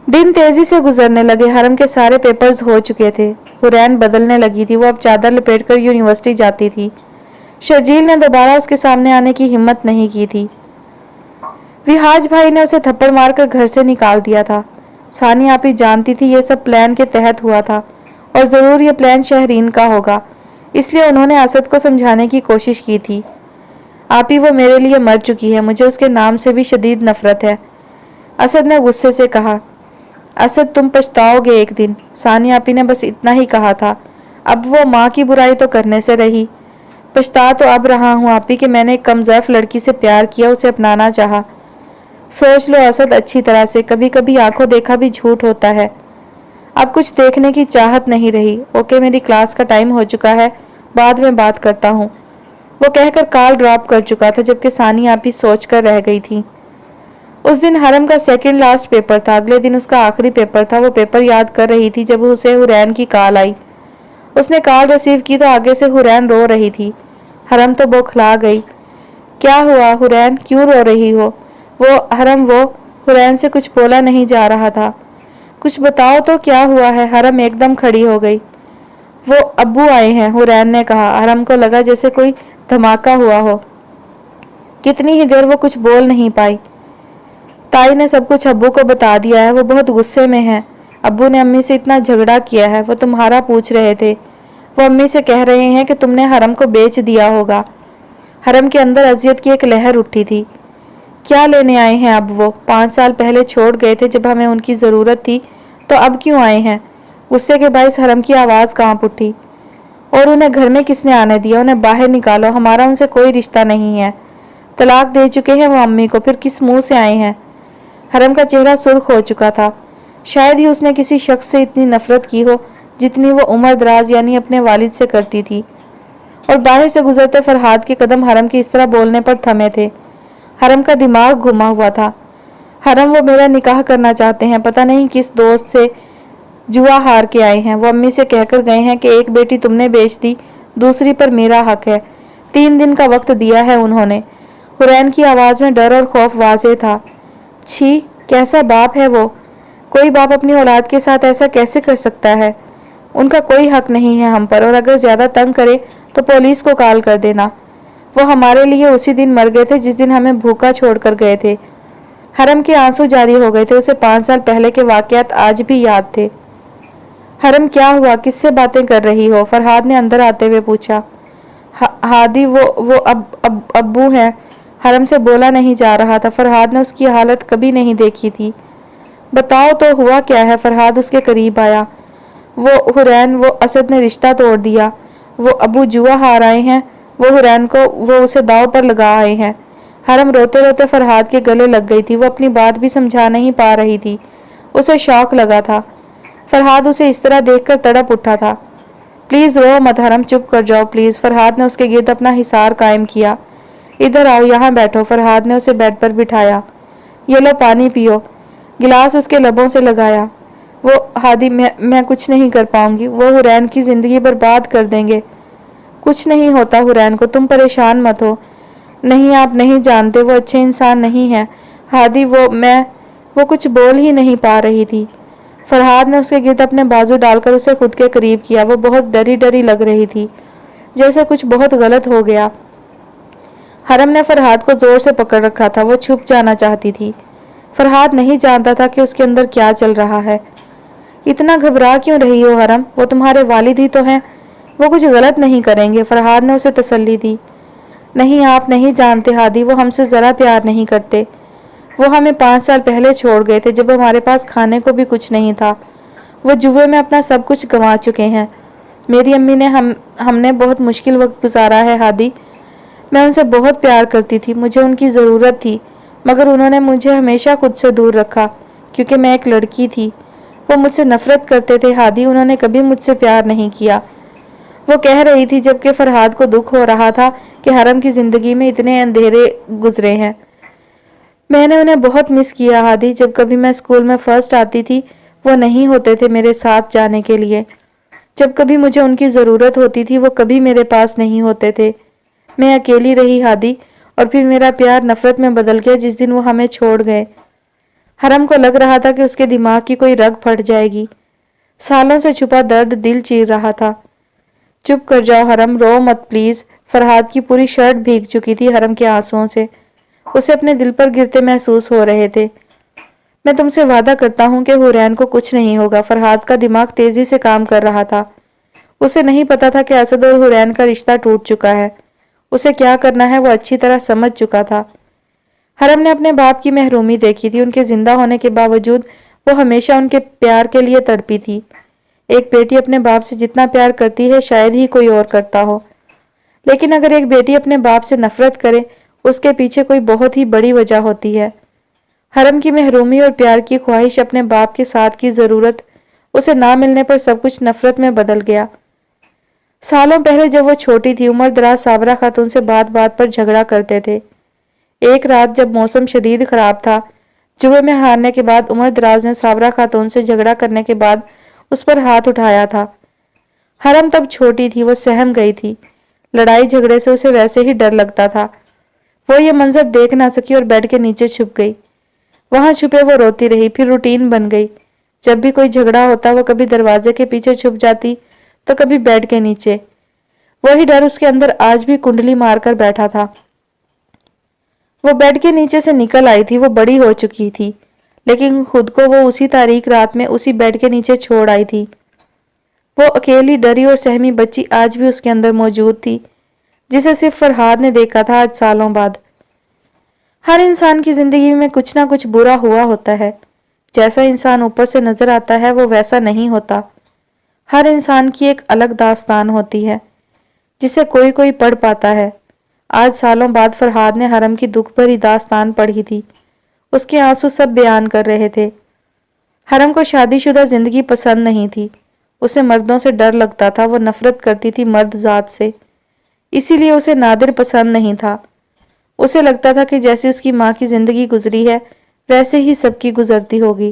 दिन तेजी से गुजरने लगे। हरम के सारे पेपर्स हो चुके थे। हुरैन बदलने लगी थी। वो अब चादर लपेटकर यूनिवर्सिटी जाती थी। शर्जील ने दोबारा उसके सामने आने की हिम्मत नहीं की थी। विहाज भाई ने उसे थप्पड़ मारकर घर से निकाल दिया था। सानी आपी जानती थी ये सब प्लान के तहत हुआ था, और जरूर ये प्लान शहरीन का होगा, इसलिए उन्होंने असद को समझाने की कोशिश की थी। आपी, वो मेरे लिए मर चुकी है, मुझे उसके नाम से भी शदीद नफरत है, असद ने गुस्से से कहा। असद, तुम पछताओगे एक दिन। सानी आपी ने बस इतना ही कहा था। अब वो माँ की बुराई तो करने से रही। पछता तो अब रहा हूँ आपी कि मैंने एक कमजोर लड़की से प्यार किया, उसे अपनाना चाहा। सोच लो असद अच्छी तरह से, कभी कभी आंखों देखा भी झूठ होता है। अब कुछ देखने की चाहत नहीं रही। ओके, मेरी क्लास का टाइम हो चुका है, बाद में बात करता हूँ। वो कहकर कॉल ड्रॉप कर चुका था, जबकि सानी आपी सोच कर रह गई थी। उस दिन हरम का सेकंड लास्ट पेपर था। अगले दिन उसका आखिरी पेपर था। वो पेपर याद कर रही थी जब उसे हुरैन की कॉल आई। उसने कॉल रिसीव की तो आगे से हुरैन रो रही थी। हरम तो बौखला गई। क्या हुआ हुरैन, क्यों रो रही हो? वो हुरैन से कुछ बोला नहीं जा रहा था। कुछ बताओ तो, क्या हुआ है? हरम एकदम खड़ी हो गई। वो अब्बू आए हैं, हुरैन ने कहा। हरम को लगा जैसे कोई धमाका हुआ हो। कितनी ही देर वो कुछ बोल नहीं पाई। ताई ने सब कुछ अब्बू को बता दिया है, वो बहुत गुस्से में है। अब्बू ने अम्मी से इतना झगड़ा किया है, वो तुम्हारा पूछ रहे थे। वो अम्मी से कह रहे हैं कि तुमने हरम को बेच दिया होगा। हरम के अंदर अजियत की एक लहर उठी थी। क्या लेने आए हैं अब वो? 5 साल पहले छोड़ गए थे जब हमें उनकी जरूरत थी, तो अब क्यों आए हैं? गुस्से के बाइस हरम की आवाज कांप उठी। और उन्हें घर में किसने आने दिया? उन्हें बाहर निकालो, हमारा उनसे कोई रिश्ता नहीं है। तलाक दे चुके हैं वो अम्मी को, फिर किस मुंह से आए हैं? हरम का चेहरा सुर्ख हो चुका था। शायद ही उसने किसी शख्स से इतनी नफरत की हो जितनी वो उमर दराज यानी अपने वालिद से करती थी। और बाहर से गुजरते फरहाद के कदम हरम के इस तरह बोलने पर थमे थे। हरम का दिमाग घुमा हुआ था। हरम, वो मेरा निकाह करना चाहते हैं, पता नहीं किस दोस्त से जुआ हार के आए हैं। वो अम्मी से कहकर गए हैं कि एक बेटी तुमने बेच दी, दूसरी पर मेरा हक है। 3 दिन का वक्त दिया है उन्होंने। हुरैन की आवाज में डर और खौफ वाज़ेह था। छी, कैसा बाप है वो? कोई बाप अपनी औलाद के साथ ऐसा कैसे कर सकता है? उनका कोई हक नहीं है हम पर, और अगर ज्यादा तंग करे तो पुलिस को कॉल कर देना। वो हमारे लिए उसी दिन मर गए थे जिस दिन हमें भूखा छोड़कर गए थे। हरम के आंसू जारी हो गए थे। उसे 5 साल पहले के वाकयात आज भी याद थे। हरम, क्या हुआ? किससे बातें कर रही हो? फरहाद ने अंदर आते हुए पूछा। हादी, वो अब्बू हैं। हरम से बोला नहीं जा रहा था। फरहाद ने उसकी हालत कभी नहीं देखी थी। बताओ तो, हुआ क्या है? फरहाद उसके करीब आया। वो हुरैन, वो असद ने रिश्ता तोड़ दिया। वो अबू जुआ हार आए हैं। वो हुरैन को, वो उसे दाव पर लगा आए हैं। हरम रोते रोते फरहाद के गले लग गई थी। वो अपनी बात भी समझा नहीं पा रही थी। उसे शौक लगा था। फरहाद उसे इस तरह देखकर तड़प उठा था। प्लीज रो मत हरम, चुप कर जाओ प्लीज। फरहाद ने उसके गिर्द अपना हिसार कायम किया। इधर आओ, यहाँ बैठो। फरहाद ने उसे बेड पर बिठाया। ये लो पानी पियो। गिलास उसके लबों से लगाया। وہ ہادی میں کچھ نہیں کر پاؤں گی، وہ حرین کی زندگی برباد کر دیں گے۔ کچھ نہیں ہوتا حرین کو، تم پریشان مت ہو۔ نہیں آپ نہیں جانتے، وہ اچھے انسان نہیں ہے ہادی، وہ کچھ بول ہی نہیں پا رہی تھی۔ فرحاد نے اس کے گرد اپنے بازو ڈال کر اسے خود کے قریب کیا۔ وہ بہت ڈری ڈری لگ رہی تھی، جیسے کچھ بہت غلط ہو گیا۔ حرم نے فرحاد کو زور سے پکڑ رکھا تھا، وہ چھپ جانا چاہتی تھی۔ فرحاد نہیں جانتا تھا کہ اس کے اندر کیا چل رہا ہے۔ اتنا گھبرا کیوں رہی ہو حرم؟ وہ تمہارے والد ہی تو ہیں، وہ کچھ غلط نہیں کریں گے، فرحاد نے اسے تسلی دی۔ نہیں آپ نہیں جانتے ہادی، وہ ہم سے ذرا پیار نہیں کرتے۔ وہ ہمیں 5 سال پہلے چھوڑ گئے تھے جب ہمارے پاس کھانے کو بھی کچھ نہیں تھا۔ وہ جوئے میں اپنا سب کچھ گنوا چکے ہیں۔ میری امی نے ہم نے بہت مشکل وقت گزارا ہے ہادی۔ میں ان سے بہت پیار کرتی تھی، مجھے ان کی ضرورت تھی، مگر انہوں نے مجھے ہمیشہ خود سے دور رکھا کیونکہ میں ایک لڑکی تھی۔ وہ مجھ سے نفرت کرتے تھے ہادی، انہوں نے کبھی مجھ سے پیار نہیں کیا۔ وہ کہہ رہی تھی جبکہ فرحاد کو دکھ ہو رہا تھا کہ حرم کی زندگی میں اتنے اندھیرے گزرے ہیں۔ میں نے انہیں بہت مس کیا ہادی، جب کبھی میں اسکول میں فرسٹ آتی تھی وہ نہیں ہوتے تھے میرے ساتھ جانے کے لیے۔ جب کبھی مجھے ان کی ضرورت ہوتی تھی وہ کبھی میرے پاس نہیں ہوتے تھے۔ میں اکیلی رہی ہادی، اور پھر میرا پیار نفرت میں بدل گیا جس دن وہ ہمیں چھوڑ گئے۔ حرم کو لگ رہا تھا کہ اس کے دماغ کی کوئی رگ پھٹ جائے گی۔ سالوں سے چھپا درد دل چیر رہا تھا۔ چپ کر جاؤ حرم، رو مت پلیز۔ فرحاد کی پوری شرٹ بھیگ چکی تھی حرم کے آنسوؤں سے، اسے اپنے دل پر گرتے محسوس ہو رہے تھے۔ میں تم سے وعدہ کرتا ہوں کہ حرین کو کچھ نہیں ہوگا۔ فرحاد کا دماغ تیزی سے کام کر رہا تھا۔ اسے نہیں پتا تھا کہ اسد اور حرین کا رشتہ ٹوٹ چکا ہے۔ اسے کیا کرنا ہے وہ اچھی طرح سمجھ چکا تھا۔ حرم نے اپنے باپ کی محرومی دیکھی تھی، ان کے زندہ ہونے کے باوجود وہ ہمیشہ ان کے پیار کے لیے تڑپی تھی۔ ایک بیٹی اپنے باپ سے جتنا پیار کرتی ہے شاید ہی کوئی اور کرتا ہو، لیکن اگر ایک بیٹی اپنے باپ سے نفرت کرے اس کے پیچھے کوئی بہت ہی بڑی وجہ ہوتی ہے۔ حرم کی محرومی اور پیار کی خواہش، اپنے باپ کے ساتھ کی ضرورت، اسے نہ ملنے پر سب کچھ نفرت میں بدل گیا۔ سالوں پہلے جب وہ چھوٹی تھی، عمر دراز صابرہ خاتون سے بات بات پر جھگڑا کرتے تھے۔ ایک رات جب موسم شدید خراب تھا، جوئے میں ہارنے کے بعد عمر دراز نے صابرہ خاتون سے جھگڑا کرنے کے بعد اس پر ہاتھ اٹھایا تھا۔ حرم تب چھوٹی تھی، وہ سہم گئی تھی۔ لڑائی جھگڑے سے اسے ویسے ہی ڈر لگتا تھا۔ وہ یہ منظر دیکھ نہ سکی اور بیڈ کے نیچے چھپ گئی۔ وہاں چھپے وہ روتی رہی، پھر روٹین بن گئی۔ جب بھی کوئی جھگڑا ہوتا وہ کبھی دروازے کے پیچھے چھپ جاتی تو کبھی بیڈ کے نیچے۔ وہی ڈر اس کے اندر آج بھی کنڈلی مار کر بیٹھا تھا۔ وہ بیڈ کے نیچے سے نکل آئی تھی، وہ بڑی ہو چکی تھی، لیکن خود کو وہ اسی تاریک رات میں اسی بیڈ کے نیچے چھوڑ آئی تھی۔ وہ اکیلی ڈری اور سہمی بچی آج بھی اس کے اندر موجود تھی، جسے صرف فرحاد نے دیکھا تھا آج سالوں بعد۔ ہر انسان کی زندگی میں کچھ نہ کچھ برا ہوا ہوتا ہے۔ جیسا انسان اوپر سے نظر آتا ہے وہ ویسا نہیں ہوتا۔ ہر انسان کی ایک الگ داستان ہوتی ہے جسے کوئی کوئی پڑھ پاتا ہے۔ آج سالوں بعد فرحاد نے حرم کی دکھ بھری داستان پڑھی تھی۔ اس کے آنسو سب بیان کر رہے تھے۔ حرم کو شادی شدہ زندگی پسند نہیں تھی، اسے مردوں سے ڈر لگتا تھا، وہ نفرت کرتی تھی مرد ذات سے، اسی لیے اسے نادر پسند نہیں تھا۔ اسے لگتا تھا کہ جیسے اس کی ماں کی زندگی گزری ہے ویسے ہی سب کی گزرتی ہوگی۔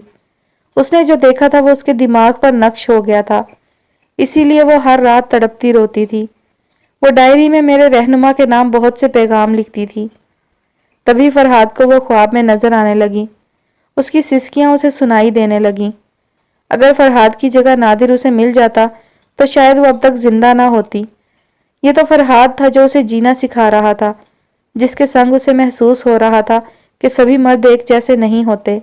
اس نے جو دیکھا تھا وہ اس کے دماغ پر نقش ہو گیا تھا، اسی لیے وہ ہر رات تڑپتی روتی تھی۔ وہ ڈائری میں میرے رہنما کے نام بہت سے پیغام لکھتی تھی۔ تبھی فرحاد کو وہ خواب میں نظر آنے لگی، اس کی سسکیاں اسے سنائی دینے لگیں۔ اگر فرحاد کی جگہ نادر اسے مل جاتا تو شاید وہ اب تک زندہ نہ ہوتی۔ یہ تو فرحاد تھا جو اسے جینا سکھا رہا تھا، جس کے سنگ اسے محسوس ہو رہا تھا کہ سبھی مرد ایک جیسے نہیں ہوتے۔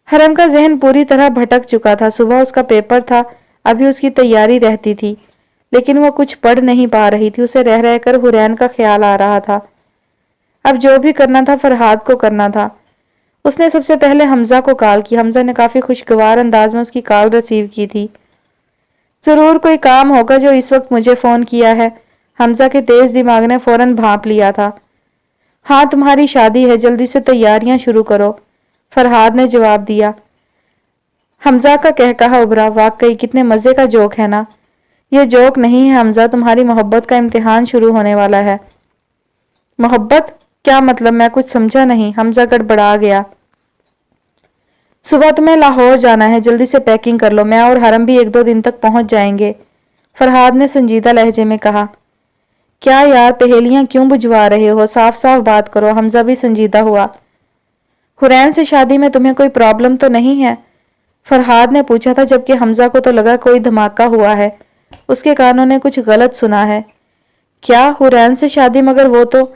حرم کا ذہن پوری طرح بھٹک چکا تھا۔ صبح اس کا پیپر تھا، ابھی اس کی تیاری رہتی تھی، لیکن وہ کچھ پڑھ نہیں پا رہی تھی۔ اسے رہ رہ کر حرین کا خیال آ رہا تھا۔ اب جو بھی کرنا تھا فرحاد کو کرنا تھا۔ اس نے سب سے پہلے حمزہ کو کال کی۔ حمزہ نے کافی خوشگوار انداز میں اس کی کال ریسیو کی تھی۔ ضرور کوئی کام ہوگا جو اس وقت مجھے فون کیا ہے، حمزہ کے تیز دماغ نے فوراً بھانپ لیا تھا۔ ہاں تمہاری شادی ہے، جلدی سے تیاریاں شروع کرو، فرحاد نے جواب دیا۔ حمزہ کا کہکہا ابھرا، واقعی کتنے مزے کا جوک ہے نا؟ یہ جوک نہیں ہے حمزہ، تمہاری محبت کا امتحان شروع ہونے والا ہے۔ محبت؟ کیا مطلب؟ میں کچھ سمجھا نہیں۔ حمزہ گڑبڑا گیا۔ صبح تمہیں لاہور جانا ہے، جلدی سے پیکنگ کر لو، میں اور حرم بھی 1-2 دن تک پہنچ جائیں گے، فرحاد نے سنجیدہ لہجے میں کہا۔ کیا یار پہیلیاں کیوں بجھوا رہے ہو، صاف صاف بات کرو، حمزہ بھی سنجیدہ ہوا۔ حرین سے شادی میں تمہیں کوئی پرابلم تو نہیں ہے؟ فرحاد نے پوچھا تھا، جبکہ حمزہ کو تو لگا کوئی دھماکہ ہوا ہے، اس کے کانوں نے کچھ غلط سنا ہے۔ کیا حرین سے شادی؟ مگر وہ تو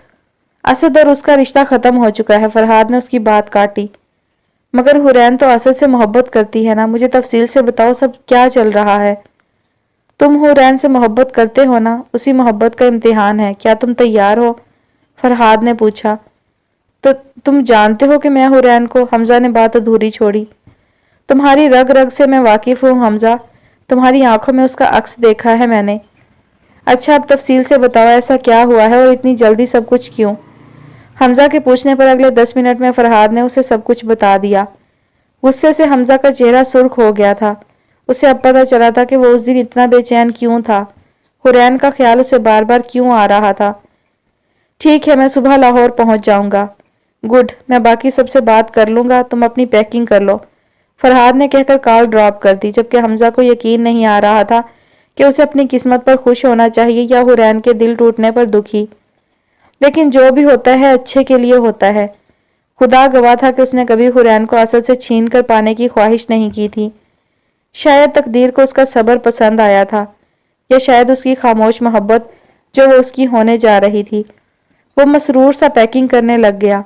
اسد اور اس کا رشتہ ختم ہو چکا ہے، فرحاد نے اس کی بات کاٹی۔ مگر حرین تو اسد سے محبت کرتی ہے نا، مجھے تفصیل سے بتاؤ سب کیا چل رہا ہے۔ تم حرین سے محبت کرتے ہو نا، اسی محبت کا امتحان ہے، کیا تم تیار ہو؟ فرحاد نے پوچھا۔ تو تم جانتے ہو کہ میں حرین کو، حمزہ نے بات ادھوری چھوڑی۔ تمہاری رگ رگ سے میں واقف ہوں حمزہ، تمہاری آنکھوں میں اس کا عکس دیکھا ہے میں نے۔ اچھا اب تفصیل سے بتاؤ ایسا کیا ہوا ہے اور اتنی جلدی سب کچھ کیوں؟ حمزہ کے پوچھنے پر اگلے 10 منٹ میں فرحاد نے اسے سب کچھ بتا دیا۔ غصے سے حمزہ کا چہرہ سرخ ہو گیا تھا، اسے اب پتہ چلا تھا کہ وہ اس دن اتنا بے چین کیوں تھا، حرین کا خیال اسے بار بار کیوں آ رہا تھا۔ ٹھیک ہے میں صبح لاہور پہنچ جاؤں گا۔ گڈ، میں باقی سب سے بات کر لوں گا، تم اپنی پیکنگ کر لو، فرحاد نے کہہ کر کال ڈراپ کر دی، جبکہ حمزہ کو یقین نہیں آ رہا تھا کہ اسے اپنی قسمت پر خوش ہونا چاہیے یا حرین کے دل ٹوٹنے پر دکھی۔ لیکن جو بھی ہوتا ہے اچھے کے لیے ہوتا ہے۔ خدا گواہ تھا کہ اس نے کبھی حرین کو اسد سے چھین کر پانے کی خواہش نہیں کی تھی۔ شاید تقدیر کو اس کا صبر پسند آیا تھا، یا شاید اس کی خاموش محبت جو وہ اس کی ہونے جا رہی تھی۔ وہ مسرور سا پیکنگ کرنے لگ گیا۔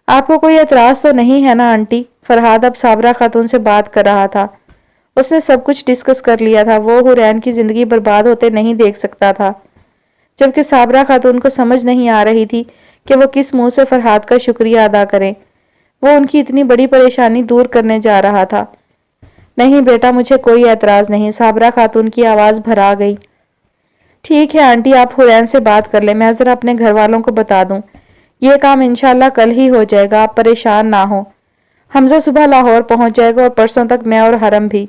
آپ کو کوئی اعتراض تو نہیں ہے نا آنٹی؟ فرحاد اب صابرہ خاتون سے بات کر رہا تھا۔ اس نے سب کچھ ڈسکس کر لیا تھا، وہ حرین کی زندگی برباد ہوتے نہیں دیکھ سکتا تھا، جبکہ صابرہ خاتون کو سمجھ نہیں آ رہی تھی کہ وہ کس منہ سے فرحاد کا شکریہ ادا کریں۔ وہ ان کی اتنی بڑی پریشانی دور کرنے جا رہا تھا۔ نہیں بیٹا مجھے کوئی اعتراض نہیں، صابرہ خاتون کی آواز بھرا گئی۔ ٹھیک ہے آنٹی آپ حرین سے بات کر لیں، میں ذرا اپنے گھر والوں کو بتا دوں، یہ کام انشاءاللہ کل ہی ہو جائے گا، آپ پریشان نہ ہو۔ حمزہ صبح لاہور پہنچ جائے گا اور پرسوں تک میں اور حرم بھی۔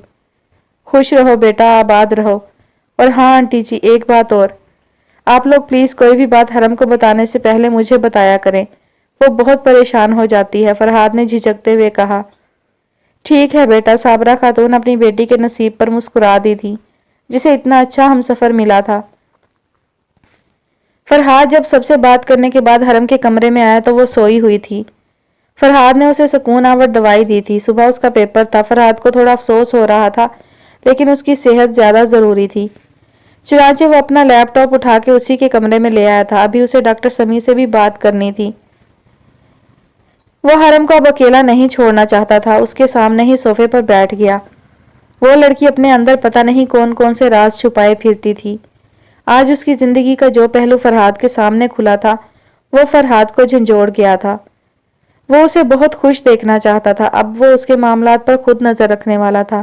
خوش رہو بیٹا، آباد رہو۔ اور ہاں آنٹی جی ایک بات اور، آپ لوگ پلیز کوئی بھی بات حرم کو بتانے سے پہلے مجھے بتایا کریں، وہ بہت پریشان ہو جاتی ہے، فرحاد نے جھجکتے ہوئے کہا۔ ٹھیک ہے بیٹا، صابرہ خاتون اپنی بیٹی کے نصیب پر مسکرا دی تھی، جسے اتنا اچھا ہمسفر ملا تھا۔ فرحاد جب سب سے بات کرنے کے بعد حرم کے کمرے میں آیا تو وہ سوئی ہوئی تھی۔ فرحاد نے اسے سکون آور دوائی دی تھی، صبح اس کا پیپر تھا، فرحاد کو تھوڑا افسوس ہو رہا تھا، لیکن اس کی صحت زیادہ ضروری تھی۔ چنانچہ وہ اپنا لیپ ٹاپ اٹھا کے اسی کے کمرے میں لے آیا تھا، ابھی اسے ڈاکٹر سمیع سے بھی بات کرنی تھی۔ وہ حرم کو اب اکیلا نہیں چھوڑنا چاہتا تھا، اس کے سامنے ہی صوفے پر بیٹھ گیا۔ وہ لڑکی اپنے اندر پتہ نہیں کون کون سے راز چھپائے پھرتی تھی۔ آج اس کی زندگی کا جو پہلو فرحاد کے سامنے کھلا تھا، وہ فرحاد کو جھنجھوڑ گیا تھا۔ وہ اسے بہت خوش دیکھنا چاہتا تھا، اب وہ اس کے معاملات پر خود نظر رکھنے والا تھا۔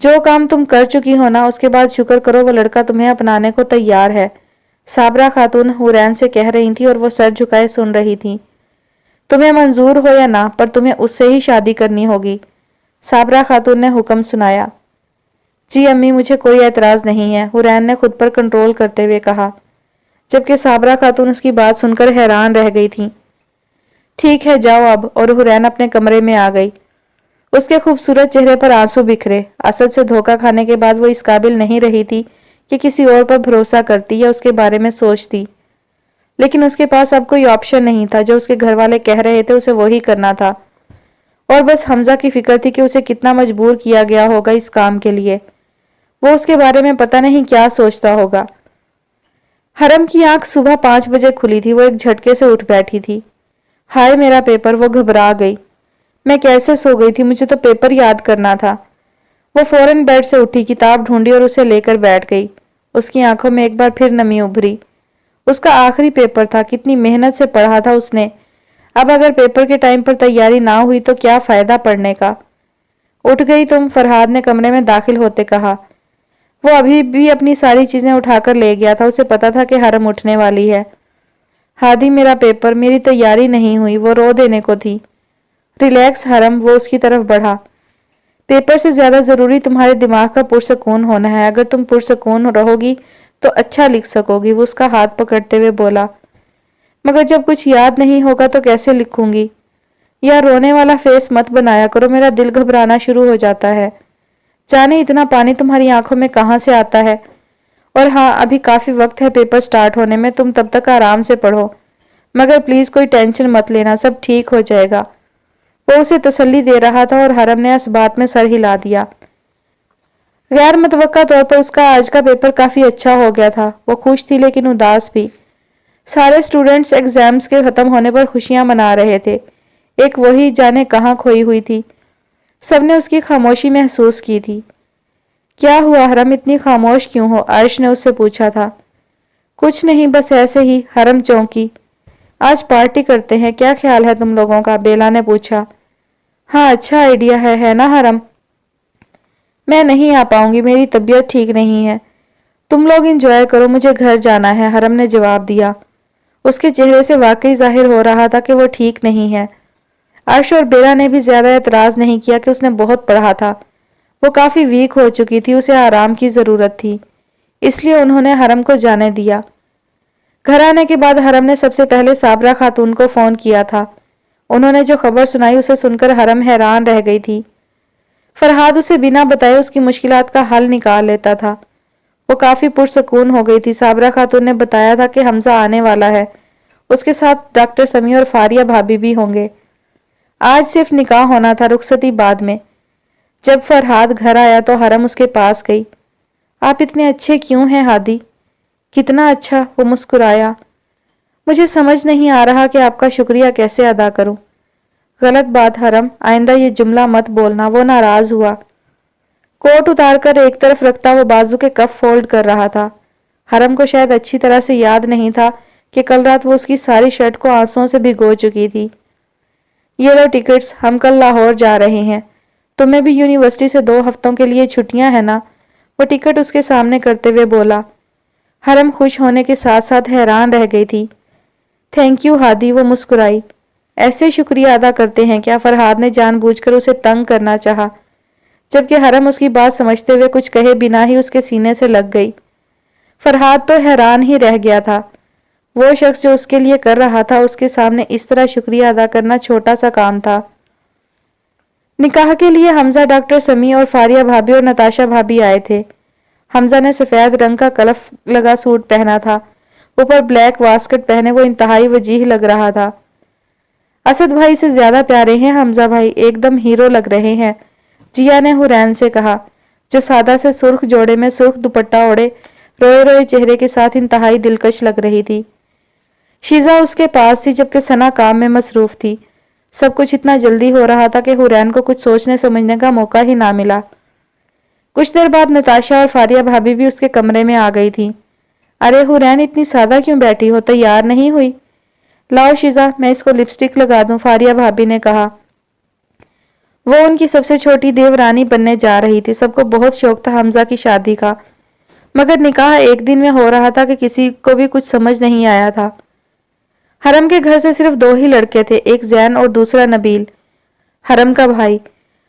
جو کام تم کر چکی ہو نا، اس کے بعد شکر کرو وہ لڑکا تمہیں اپنانے کو تیار ہے، صابرہ خاتون حرین سے کہہ رہی تھی اور وہ سر جھکائے سن رہی تھی۔ تمہیں منظور ہو یا نہ، پر تمہیں اس سے ہی شادی کرنی ہوگی، صابرہ خاتون نے حکم سنایا۔ جی امی مجھے کوئی اعتراض نہیں ہے، حرین نے خود پر کنٹرول کرتے ہوئے کہا، جبکہ صابرہ خاتون اس کی بات سن کر حیران رہ گئی تھی۔ ٹھیک ہے جاؤ اب، اور حرین اپنے کمرے میں آ گئی۔ اس کے خوبصورت چہرے پر آنسو بکھرے۔ اسد سے دھوکہ کھانے کے بعد وہ اس قابل نہیں رہی تھی کہ کسی اور پر بھروسہ کرتی یا اس کے بارے میں سوچتی، لیکن اس کے پاس اب کوئی آپشن نہیں تھا، جو اس کے گھر والے کہہ رہے تھے اسے وہی کرنا تھا، اور بس حمزہ کی فکر تھی کہ اسے کتنا مجبور کیا گیا ہوگا اس کام کے لیے، وہ اس کے بارے میں پتہ نہیں کیا سوچتا ہوگا۔ حرم کی آنکھ صبح 5 بجے کھلی تھی، وہ ایک جھٹکے سے اٹھ بیٹھی تھی۔ ہائے میرا پیپر، وہ گھبرا گئی۔ میں کیسے سو گئی تھی، مجھے تو پیپر یاد کرنا تھا۔ وہ فوراً بیڈ سے اٹھی، کتاب ڈھونڈی اور اسے لے کر بیٹھ گئی۔ اس کی آنکھوں میں ایک بار پھر نمی ابھری۔ اس کا آخری پیپر تھا، کتنی محنت سے پڑھا تھا اس نے، اب اگر پیپر کے ٹائم پر تیاری نہ ہوئی تو کیا فائدہ پڑھنے کا۔ اٹھ گئی تم، فرحاد نے کمرے میں داخل ہوتے کہا۔ وہ ابھی بھی اپنی ساری چیزیں اٹھا کر لے گیا تھا، اسے پتا تھا کہ حرم اٹھنے والی ہے۔ ہادی میرا پیپر، میری تیاری نہیں ہوئی، وہ رو دینے کو تھی۔ ریلیکس حرم، وہ اس کی طرف بڑھا۔ پیپر سے زیادہ ضروری تمہارے دماغ کا پرسکون ہونا ہے، اگر تم پرسکون رہو گی تو اچھا لکھ سکو گی، وہ اس کا ہاتھ پکڑتے ہوئے بولا۔ مگر جب کچھ یاد نہیں ہوگا تو کیسے لکھوں گی؟ या रोने वाला फेस मत बनाया करो, मेरा दिल घबराना शुरू हो जाता है। जाने इतना पानी तुम्हारी आंखों में कहाँ से आता है। और हाँ, अभी काफी वक्त है पेपर स्टार्ट होने में, तुम तब तक आराम से पढ़ो, मगर प्लीज कोई टेंशन मत लेना, सब ठीक हो जाएगा। वो उसे तसल्ली दे रहा था और हरम ने इस बात में सर हिला दिया। गैर मुतवक्का तौर पर उसका आज का पेपर काफी अच्छा हो गया था। वो खुश थी लेकिन उदास भी। सारे स्टूडेंट्स एग्जाम्स के खत्म होने पर खुशियां मना रहे थे, एक वही जाने कहाँ खोई हुई थी। सबने उसकी खामोशी महसूस की थी। क्या हुआ हरम, इतनी खामोश क्यों हो? अर्श ने उससे पूछा था। कुछ नहीं, बस ऐसे ही। हरम चौंकी। आज पार्टी करते हैं, क्या ख्याल है तुम लोगों का? बेला ने पूछा। हाँ, अच्छा आइडिया है ना हरम? मैं नहीं आ पाऊंगी, मेरी तबीयत ठीक नहीं है। तुम लोग एंजॉय करो, मुझे घर जाना है, हरम ने जवाब दिया। उसके चेहरे से वाकई जाहिर हो रहा था कि वो ठीक नहीं है। अर्श और बेला ने भी ज्यादा एतराज नहीं किया कि उसने बहुत पढ़ा था। वो काफी वीक हो चुकी थी, उसे आराम की जरूरत थी, इसलिए उन्होंने हरम को जाने दिया। घर आने के बाद हरम ने सबसे पहले साबरा खातून को फोन किया था। उन्होंने जो खबर सुनाई उसे सुनकर हरम हैरान रह गई थी। फरहाद उसे बिना बताए उसकी मुश्किलात का हल निकाल लेता था। वो काफी पुरसकून हो गई थी। साबरा खातून ने बताया था कि हमजा आने वाला है, उसके साथ डॉक्टर समी और फारिया भाभी भी होंगे। आज सिर्फ निकाह होना था, रुखसती बाद में। जब फरहाद घर आया तो हरम उसके पास गई। आप इतने अच्छे क्यों हैं हादी? कितना अच्छा, वो मुस्कुराया। मुझे समझ नहीं आ रहा कि आपका शुक्रिया कैसे अदा करूं। गलत बात हरम, आइंदा ये जुमला मत बोलना। वो नाराज हुआ। कोट उतारकर एक तरफ रखता वो बाजू के कफ फोल्ड कर रहा था। हरम को शायद अच्छी तरह से याद नहीं था कि कल रात वो उसकी सारी शर्ट को आंसुओं से भिगो चुकी थी। ये लो टिकट्स, हम कल लाहौर जा रहे हैं। तुम्हें भी यूनिवर्सिटी से 2 हफ्तों के लिए छुट्टियां हैं ना? वो टिकट उसके सामने करते हुए बोला। हरम खुश होने के साथ साथ हैरान रह गई थी। थैंक यू हादी, वो मुस्कुराई। ऐसे शुक्रिया अदा करते हैं क्या? फरहाद ने जानबूझकर उसे तंग करना चाहा, जबकि हरम उसकी बात समझते हुए कुछ कहे बिना ही उसके सीने से लग गई। फरहाद तो हैरान ही रह गया था। वो शख्स जो उसके लिए कर रहा था, उसके सामने इस तरह शुक्रिया अदा करना छोटा सा काम था। निकाह के लिए हमजा, डॉक्टर समी और फारिया भाभी और नताशा भाभी आए थे। हमजा ने सफेद रंग का कलफ लगा सूट पहना था, ऊपर ब्लैक वास्कट पहने वो इंतहाई वजीह लग रहा था। असद भाई से ज्यादा प्यारे हैं हमजा भाई, एकदम हीरो लग रहे हैं, जिया ने हुरैन से कहा, जो सादा से सुर्ख जोड़े में सुर्ख दुपट्टा ओढ़े रोए रोए चेहरे के साथ इंतहाई दिलकश लग रही थी। शीजा उसके पास थी जबकि सना काम में मसरूफ थी। सब कुछ इतना जल्दी हो रहा था कि हुरैन को कुछ सोचने समझने का मौका ही ना मिला। कुछ देर बाद नताशा और फारिया भाभी भी उसके कमरे में आ गई थी। अरे हुरैन, इतनी सादा क्यों बैठी हो, तैयार नहीं हुई? लाओ शीजा, मैं इसको लिपस्टिक लगा दूं, फारिया भाभी ने कहा। वो उनकी सबसे छोटी देवरानी बनने जा रही थी। सबको बहुत शौक था हमजा की शादी का, मगर निकाह एक दिन में हो रहा था कि किसी को भी कुछ समझ नहीं आया था। हरम के घर से सिर्फ 2 ही लड़के थे, एक जैन और दूसरा नबील, हरम का भाई।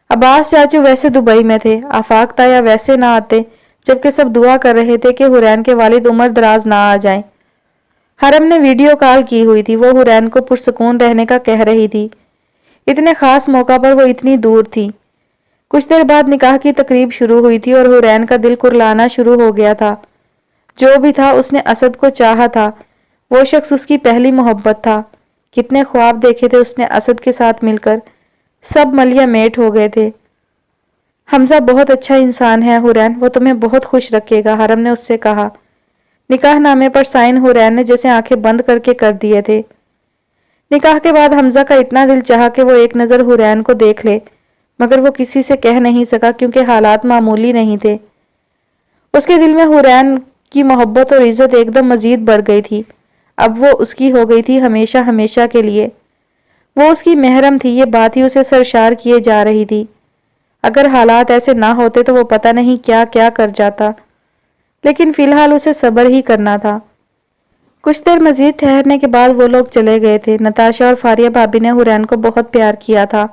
अब्बास चाचू वैसे दुबई में थे, आफाक ताया वैसे ना आते, जबकि सब दुआ कर रहे थे कि हुरैन के वालिद उम्र दराज ना आ जाएं। हरम ने वीडियो कॉल की हुई थी, वो हुरैन को पुरसकून रहने का कह रही थी। इतने खास मौका पर वो इतनी दूर थी। कुछ देर बाद निकाह की तकरीब शुरू हुई थी और हुरैन का दिल कुरलाना शुरू हो गया था। जो भी था, उसने असद को चाहा था। वो शख्स उसकी पहली मोहब्बत था। कितने ख्वाब देखे थे उसने असद के साथ मिलकर, सब मलिया मेट हो गए थे। हमजा बहुत अच्छा इंसान है हुरैन, वो तुम्हें बहुत खुश रखेगा, हरम ने उससे कहा। निकाह नामे पर साइन हुरैन ने जैसे आंखें बंद करके कर दिए थे। निकाह के बाद हमजा का इतना दिल चाहा कि वो एक नज़र हुरैन को देख ले, मगर वो किसी से कह नहीं सका क्योंकि हालात मामूली नहीं थे। उसके दिल में हुरैन की मोहब्बत और इज्जत एकदम मजीद बढ़ गई थी। अब वो उसकी हो गई थी हमेशा हमेशा के लिए। वो उसकी महरम थी, ये बात ही उसे सरशार किए जा रही थी। अगर हालात ऐसे ना होते तो वो पता नहीं क्या क्या कर जाता, लेकिन फिलहाल उसे सब्र ही करना था। कुछ देर मजीद ठहरने के बाद वो लोग चले गए थे। नताशा और फारिया भाभी ने हुरैन को बहुत प्यार किया था।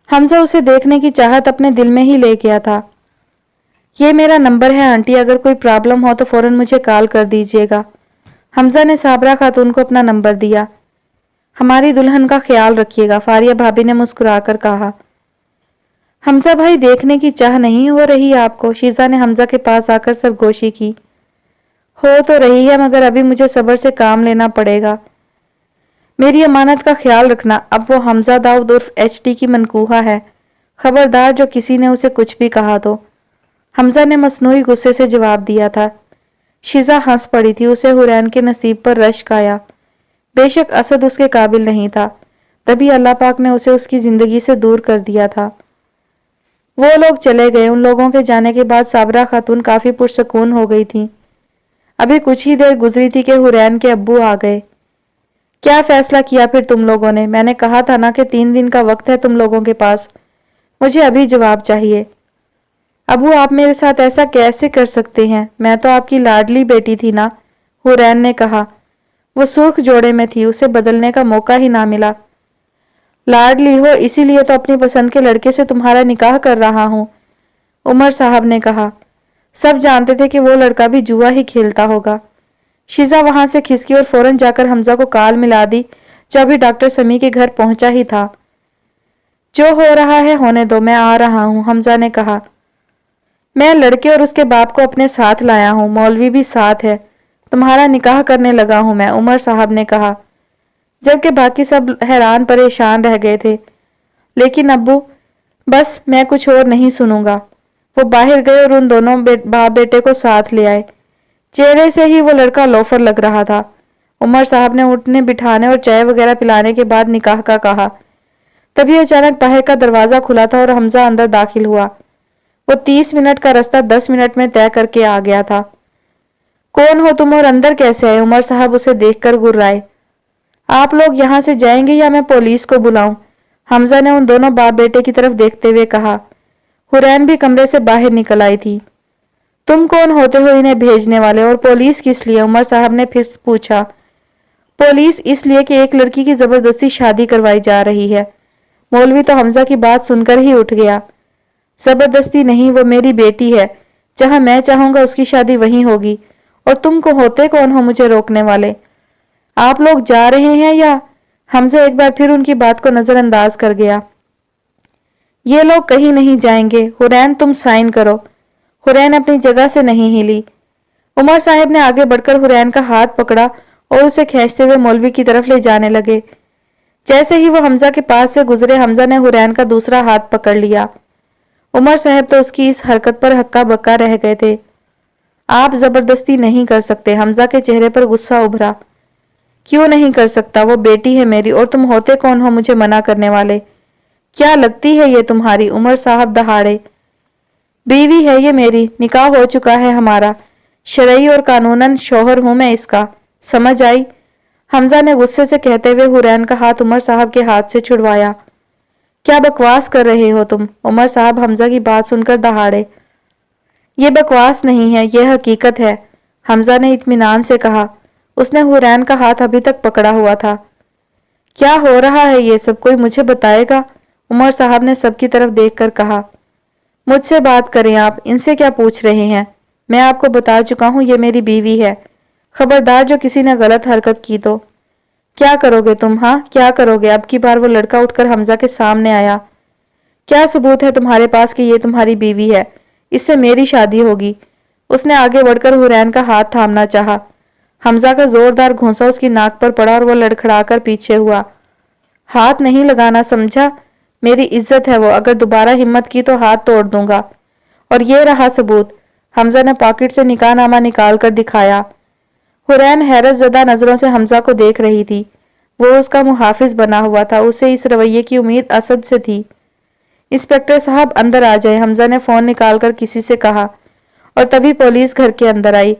हमजा उसे देखने की चाहत अपने दिल में ही ले गया था। ये मेरा नंबर है आंटी, अगर कोई प्रॉब्लम हो तो फौरन मुझे कॉल कर दीजिएगा। हमजा ने साबरा खातून को अपना नंबर दिया। हमारी दुल्हन का ख्याल रखिएगा, फारिया भाभी ने मुस्कुराकर कहा। हमजा भाई, देखने की चाह नहीं हो रही आपको? शीजा ने हमजा के पास आकर सरगोशी की। हो तो रही है, मगर अभी मुझे सब्र से काम लेना पड़ेगा। मेरी अमानत का ख्याल रखना। अब वो हमजा दाऊद उर्फ एचटी की मनकूहा है, खबरदार जो किसी ने उसे कुछ भी कहा तो। हमजा ने मसनूई गुस्से से जवाब दिया था। शीजा हंस पड़ी थी, उसे हुरैन के नसीब पर रश्क आया। बेशक असद उसके काबिल नहीं था, तभी अल्लाह पाक ने उसे उसकी जिंदगी से दूर कर दिया था। वो लोग चले गए। उन लोगों के जाने के बाद साबरा खातून काफी पुरसकून हो गई थी। अभी कुछ ही देर गुजरी थी कि हुरैन के अब्बू आ गए। क्या फैसला किया फिर तुम लोगों ने? मैंने कहा था ना कि 3 दिन का वक्त है तुम लोगों के पास। मुझे अभी जवाब चाहिए। अबू, आप मेरे साथ ऐसा कैसे कर सकते हैं? मैं तो आपकी लाडली बेटी थी ना, हुरैन ने कहा। वो सुर्ख जोड़े में थी, उसे बदलने का मौका ही ना मिला। लाडली हो, इसीलिए तो अपनी पसंद के लड़के से तुम्हारा निकाह कर रहा हूं, उमर साहब ने कहा। सब जानते थे कि वो लड़का भी जुआ ही खेलता होगा। शीजा वहां से खिसकी और फौरन जाकर हमजा को काल मिला दी, जो अभी डॉक्टर समी के घर पहुंचा ही था। जो हो रहा है होने दो, मैं आ रहा हूं, हमजा ने कहा। मैं लड़के और उसके बाप को अपने साथ लाया हूं, मौलवी भी साथ है। तुम्हारा निकाह करने लगा हूं मैं, उमर साहब ने कहा, जबकि बाकी सब हैरान परेशान रह गए थे। लेकिन अब्बू, बस मैं कुछ और नहीं सुनूंगा। वो बाहर गए और उन दोनों बाप बेटे को साथ ले आए। चेहरे से ही वो लड़का लोफर लग रहा था। उमर साहब ने उठने बिठाने और चाय वगैरह पिलाने के बाद निकाह का कहा। तभी अचानक बाहर का दरवाजा खुला था और हमजा अंदर दाखिल हुआ। वो 30 मिनट का रास्ता 10 मिनट में तय करके आ गया था। कौन हो तुम और अंदर कैसे आए? उमर साहब उसे देखकर गुर्राए। आप लोग यहां से जाएंगे या मैं पुलिस को बुलाऊं? हमजा ने उन दोनों बाप बेटे की तरफ देखते हुए कहा। हुरैन भी कमरे से बाहर निकल आई थी। तुम कौन होते हो इन्हें भेजने वाले, और पुलिस किस लिए? उमर साहब ने फिर पूछा। पुलिस इसलिए कि एक लड़की की जबरदस्ती शादी करवाई जा रही है। मौलवी तो हमजा की बात सुनकर ही उठ गया। जबरदस्ती नहीं, वो मेरी बेटी है। जहां मैं चाहूंगा उसकी शादी वहीं होगी। और तुम को होते कौन हो मुझे रोकने वाले? आप लोग जा रहे हैं या? हमजा एक बार फिर उनकी बात को नजरअंदाज कर गया। ये लोग कहीं नहीं जाएंगे। हुरैन, तुम साइन करो। हुरैन अपनी जगह से नहीं हिली। उमर साहब ने आगे बढ़कर हुरैन का हाथ पकड़ा और उसे खींचते हुए मौलवी की तरफ ले जाने लगे। जैसे ही वो हमजा के पास से गुजरे, हमजा ने हुरैन का दूसरा हाथ पकड़ लिया। उमर साहब तो उसकी इस हरकत पर हक्का बक्का रह गए थे। आप जबरदस्ती नहीं कर सकते। हमजा के चेहरे पर गुस्सा उभरा। क्यों नहीं कर सकता? वो बेटी है मेरी, और तुम होते कौन हो मुझे मना करने वाले? क्या लगती है ये तुम्हारी? उमर साहब दहाड़े। बीवी है ये मेरी, निकाह हो चुका है हमारा। शरई और कानूनन शौहर हूं मैं इसका, समझ आई? हमजा ने गुस्से से कहते हुए हुरैन का हाथ उमर साहब के हाथ से छुड़वाया। क्या बकवास कर रहे हो तुम? उमर साहब हमजा की बात सुनकर दहाड़े। ये बकवास नहीं है, यह हकीकत है, हमजा ने इत्मीनान से कहा। उसने हुरैन का हाथ अभी तक पकड़ा हुआ था। क्या हो रहा है ये सब? कोई मुझे बताएगा? उमर साहब ने सबकी तरफ देखकर कहा। मुझसे बात करें आप, इनसे क्या पूछ रहे हैं? मैं आपको बता चुका हूं, ये मेरी बीवी है। खबरदार जो किसी ने गलत हरकत की तो। क्या करोगे तुम? हाँ, क्या करोगे? अब की बार वो लड़का उठकर हमजा के सामने आया। क्या सबूत है तुम्हारे पास कि ये तुम्हारी बीवी है? इससे मेरी शादी होगी। उसने आगे बढ़कर हुरैन का हाथ थामना चाहा। हमजा का जोरदार घूंसा उसकी नाक पर पड़ा और वो लड़खड़ाकर पीछे हुआ। हाथ नहीं लगाना, समझा? मेरी इज्जत है वो, अगर दोबारा हिम्मत की तो हाथ तोड़ दूंगा। और ये रहा सबूत। हमजा ने पॉकेट से निकाहनामा निकाल कर दिखाया। हुरैन हैरत ज़दा नजरों से हमजा को देख रही थी। वो उसका मुहाफिज बना हुआ था, उसे इस रवैये की उम्मीद असद से थी। इंस्पेक्टर साहब अंदर आ जाए, हमजा ने फोन निकालकर किसी से कहा। और तभी पुलिस घर के अंदर आई।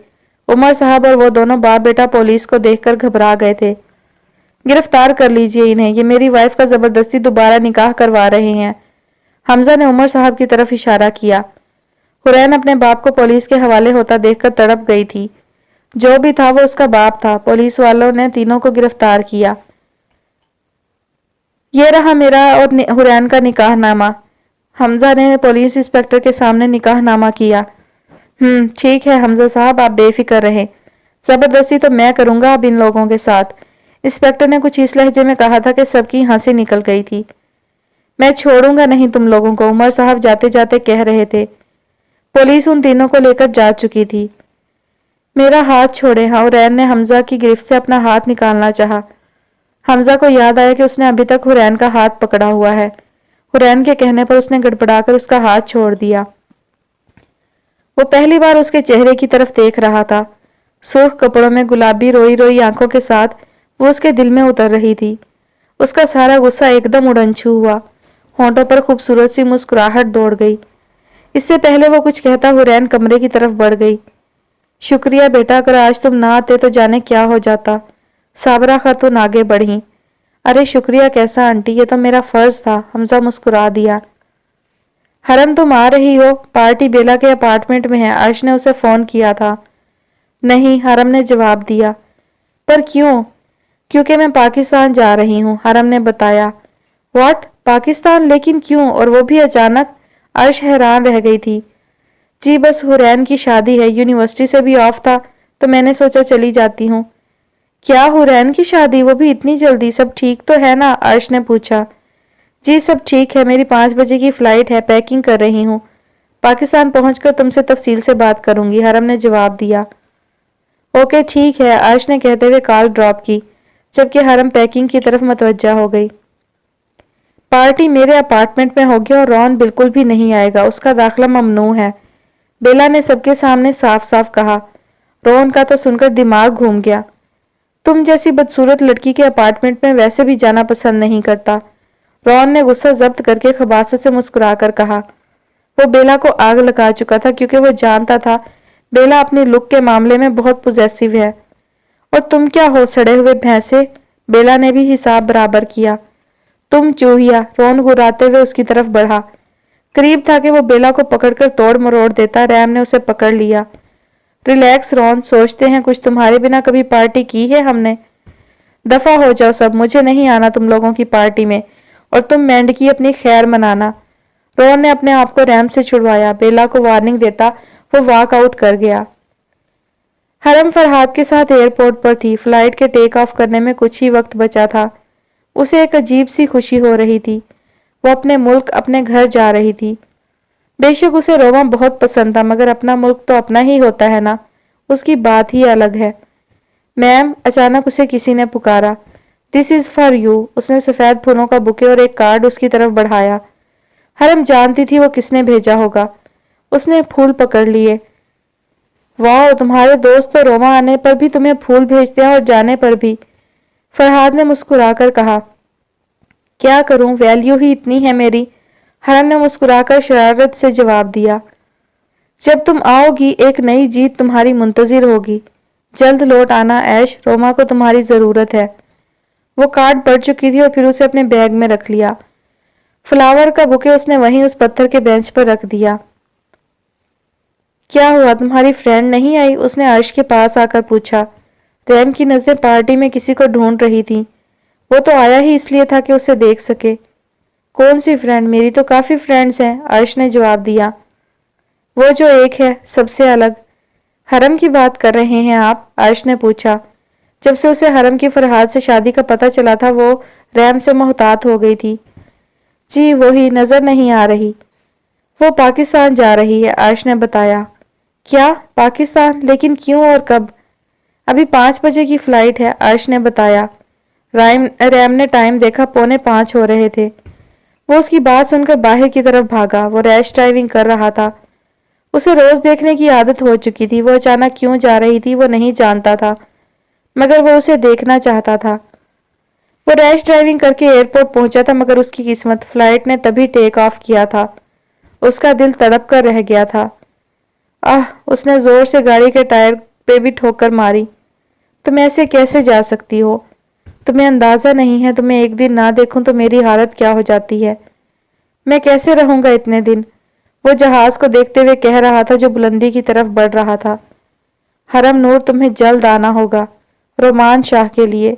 उमर साहब और वो दोनों बाप बेटा पुलिस को देखकर घबरा गए थे। गिरफ्तार कर लीजिए इन्हें, ये मेरी वाइफ का जबरदस्ती दोबारा निकाह करवा रहे हैं। हमजा ने उमर साहब की तरफ इशारा किया। हुरैन अपने बाप को पुलिस के हवाले होता देखकर तड़प गई थी। जो भी था वो उसका बाप था। पुलिस वालों ने तीनों को गिरफ्तार किया। ये रहा मेरा और हुरैन का निकाहनामा। हमजा ने पुलिस इंस्पेक्टर के सामने निकाहनामा किया। ठीक है हमजा साहब, आप बेफिक्र रहे। जबरदस्ती तो मैं करूंगा अब इन लोगों के साथ। इंस्पेक्टर ने कुछ इस लहजे में कहा था कि सबकी हंसी निकल गई थी। मैं छोड़ूंगा नहीं तुम लोगों को, उमर साहब जाते जाते कह रहे थे। पुलिस उन तीनों को लेकर जा चुकी थी। मेरा हाथ छोड़े। हुरैन ने हमजा की गिरफ्त से अपना हाथ निकालना चाहा। हमजा को याद आया कि उसने अभी तक हुरैन का हाथ पकड़ा हुआ है। हुरैन के कहने पर उसने गड़बड़ाकर उसका हाथ छोड़ दिया। वो पहली बार उसके चेहरे की तरफ देख रहा था। सुर्ख कपड़ों में गुलाबी रोई रोई आंखों के साथ वो उसके दिल में उतर रही थी। उसका सारा गुस्सा एकदम उड़नछू हुआ। होंठों पर खूबसूरत सी मुस्कुराहट दौड़ गई। इससे पहले वो कुछ कहता हुरैन कमरे की तरफ बढ़ गई। शुक्रिया बेटा, अगर आज तुम ना आते तो जाने क्या हो जाता। साबरा खातून आगे बढ़ी। अरे शुक्रिया कैसा आंटी, ये तो मेरा फर्ज था। हमजा मुस्कुरा दिया। हरम तुम आ रही हो? पार्टी बेला के अपार्टमेंट में है, अर्श ने उसे फोन किया था। नहीं, हरम ने जवाब दिया। पर क्यों? क्योंकि मैं पाकिस्तान जा रही हूँ, हरम ने बताया। व्हाट? पाकिस्तान? लेकिन क्यों, और वो भी अचानक? अर्श हैरान रह गई थी। जी बस हुरैन की शादी है, यूनिवर्सिटी से भी ऑफ था तो मैंने सोचा चली जाती हूँ। क्या हुरैन की शादी? वो भी इतनी जल्दी? सब ठीक तो है ना? अर्श ने पूछा। जी सब ठीक है, मेरी 5 बजे की फ्लाइट है, पैकिंग कर रही हूँ। पाकिस्तान पहुंचकर तुमसे तफसील से बात करूंगी, हरम ने जवाब दिया। ओके ठीक है, अर्श ने कहते हुए कॉल ड्रॉप की, जबकि हरम पैकिंग की तरफ मतवज्जा हो गई। पार्टी मेरे अपार्टमेंट में होगी और रॉन बिल्कुल भी नहीं आएगा, उसका दाखिला ममनू है, बेला ने सबके सामने साफ साफ कहा। रोहन का तो सुनकर दिमाग घूम गया। तुम जैसी बदसूरत लड़की के अपार्टमेंट में वैसे भी जाना पसंद नहीं करता। रोहन ने गुस्सा जब्त करके खबासत से मुस्कुराकर कहा। वो बेला को आग लगा चुका था क्योंकि वो जानता था बेला अपनी लुक के मामले में बहुत पॉजेसिव है। और तुम क्या हो सड़े हुए भैंसे? बेला ने भी हिसाब बराबर किया। तुम चूहिया, रोहन गुर्राते हुए उसकी तरफ बढ़ा। करीब था कि वो बेला को पकड़कर तोड़ मरोड़ देता। रैम ने उसे पकड़ लिया। रिलैक्स रॉन, सोचते हैं कुछ तुम्हारे बिना कभी पार्टी की है हमने? दफा हो जाओ सब, मुझे नहीं आना तुम लोगों की पार्टी में, और तुम मेंढकी अपनी खैर मनाना। रोहन ने अपने आप को रैम से छुड़वाया। बेला को वार्निंग देता वो वॉक आउट कर गया। हरम फरहाद के साथ एयरपोर्ट पर थी। फ्लाइट के टेक ऑफ करने में कुछ ही वक्त बचा था। उसे एक अजीब सी खुशी हो रही थी। वो अपने मुल्क, अपने घर जा रही थी। बेशक उसे रोमा बहुत पसंद था, मगर अपना मुल्क तो अपना ही होता है ना, उसकी बात ही अलग है। मैम, अचानक उसे किसी ने पुकारा। This is for you. उसने सफेद फूलों का बुके और एक कार्ड उसकी तरफ बढ़ाया। हरम जानती थी वो किसने भेजा होगा। उसने फूल पकड़ लिए। वाह, तुम्हारे दोस्त तो रोमा आने पर भी तुम्हें फूल भेजते हैं और जाने पर भी, फरहाद ने मुस्कुराकर कहा। क्या करूं, वैल्यू ही इतनी है मेरी, हरम ने मुस्कुराकर शरारत से जवाब दिया। जब तुम आओगी एक नई जीत तुम्हारी मुंतजिर होगी। जल्द लौट आना ऐश, रोमा को तुम्हारी जरूरत है। वो कार्ड पढ़ चुकी थी और फिर उसे अपने बैग में रख लिया। फ्लावर का बुके उसने वहीं उस पत्थर के बेंच पर रख दिया। क्या हुआ, तुम्हारी फ्रेंड नहीं आई? उसने अर्श के पास आकर पूछा। रैम की नजरें पार्टी में किसी को ढूंढ रही थी। वो तो आया ही इसलिए था कि उसे देख सके। कौन सी फ्रेंड? मेरी तो काफी फ्रेंड्स हैं, अर्श ने जवाब दिया। वो जो एक है, सबसे अलग। हरम की बात कर रहे हैं आप? अर्श ने पूछा। जब से उसे हरम की फरहाद से शादी का पता चला था वो रैम से मोहतात हो गई थी। जी वही, नजर नहीं आ रही। वो पाकिस्तान जा रही है, अर्श ने बताया। क्या पाकिस्तान? लेकिन क्यों और कब? अभी 5 बजे की फ्लाइट है, अर्श ने बताया। रैम ने टाइम देखा, 4:45 हो रहे थे। वो उसकी बात सुनकर बाहर की तरफ भागा। वो रैश ड्राइविंग कर रहा था। उसे रोज देखने की आदत हो चुकी थी। वो अचानक क्यों जा रही थी वो नहीं जानता था, मगर वो उसे देखना चाहता था। वो रैश ड्राइविंग करके एयरपोर्ट पहुंचा था, मगर उसकी किस्मत, फ्लाइट ने तभी टेक ऑफ किया था। उसका दिल तड़प कर रह गया था। आह, उसने जोर से गाड़ी के टायर पे भी ठोकर मारी। तुम ऐसे कैसे जा सकती हो? तुम्हें अंदाजा नहीं है, तुम्हें एक दिन ना देखूं तो मेरी हालत क्या हो जाती है। मैं कैसे रहूंगा इतने दिन? वो जहाज को देखते हुए कह रहा था जो बुलंदी की तरफ बढ़ रहा था। हरम नूर, तुम्हें जल्द आना होगा रोमान शाह के लिए।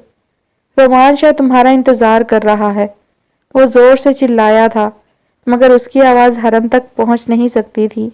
रोमान शाह तुम्हारा इंतजार कर रहा है। वो जोर से चिल्लाया था, मगर उसकी आवाज हरम तक पहुंच नहीं सकती थी।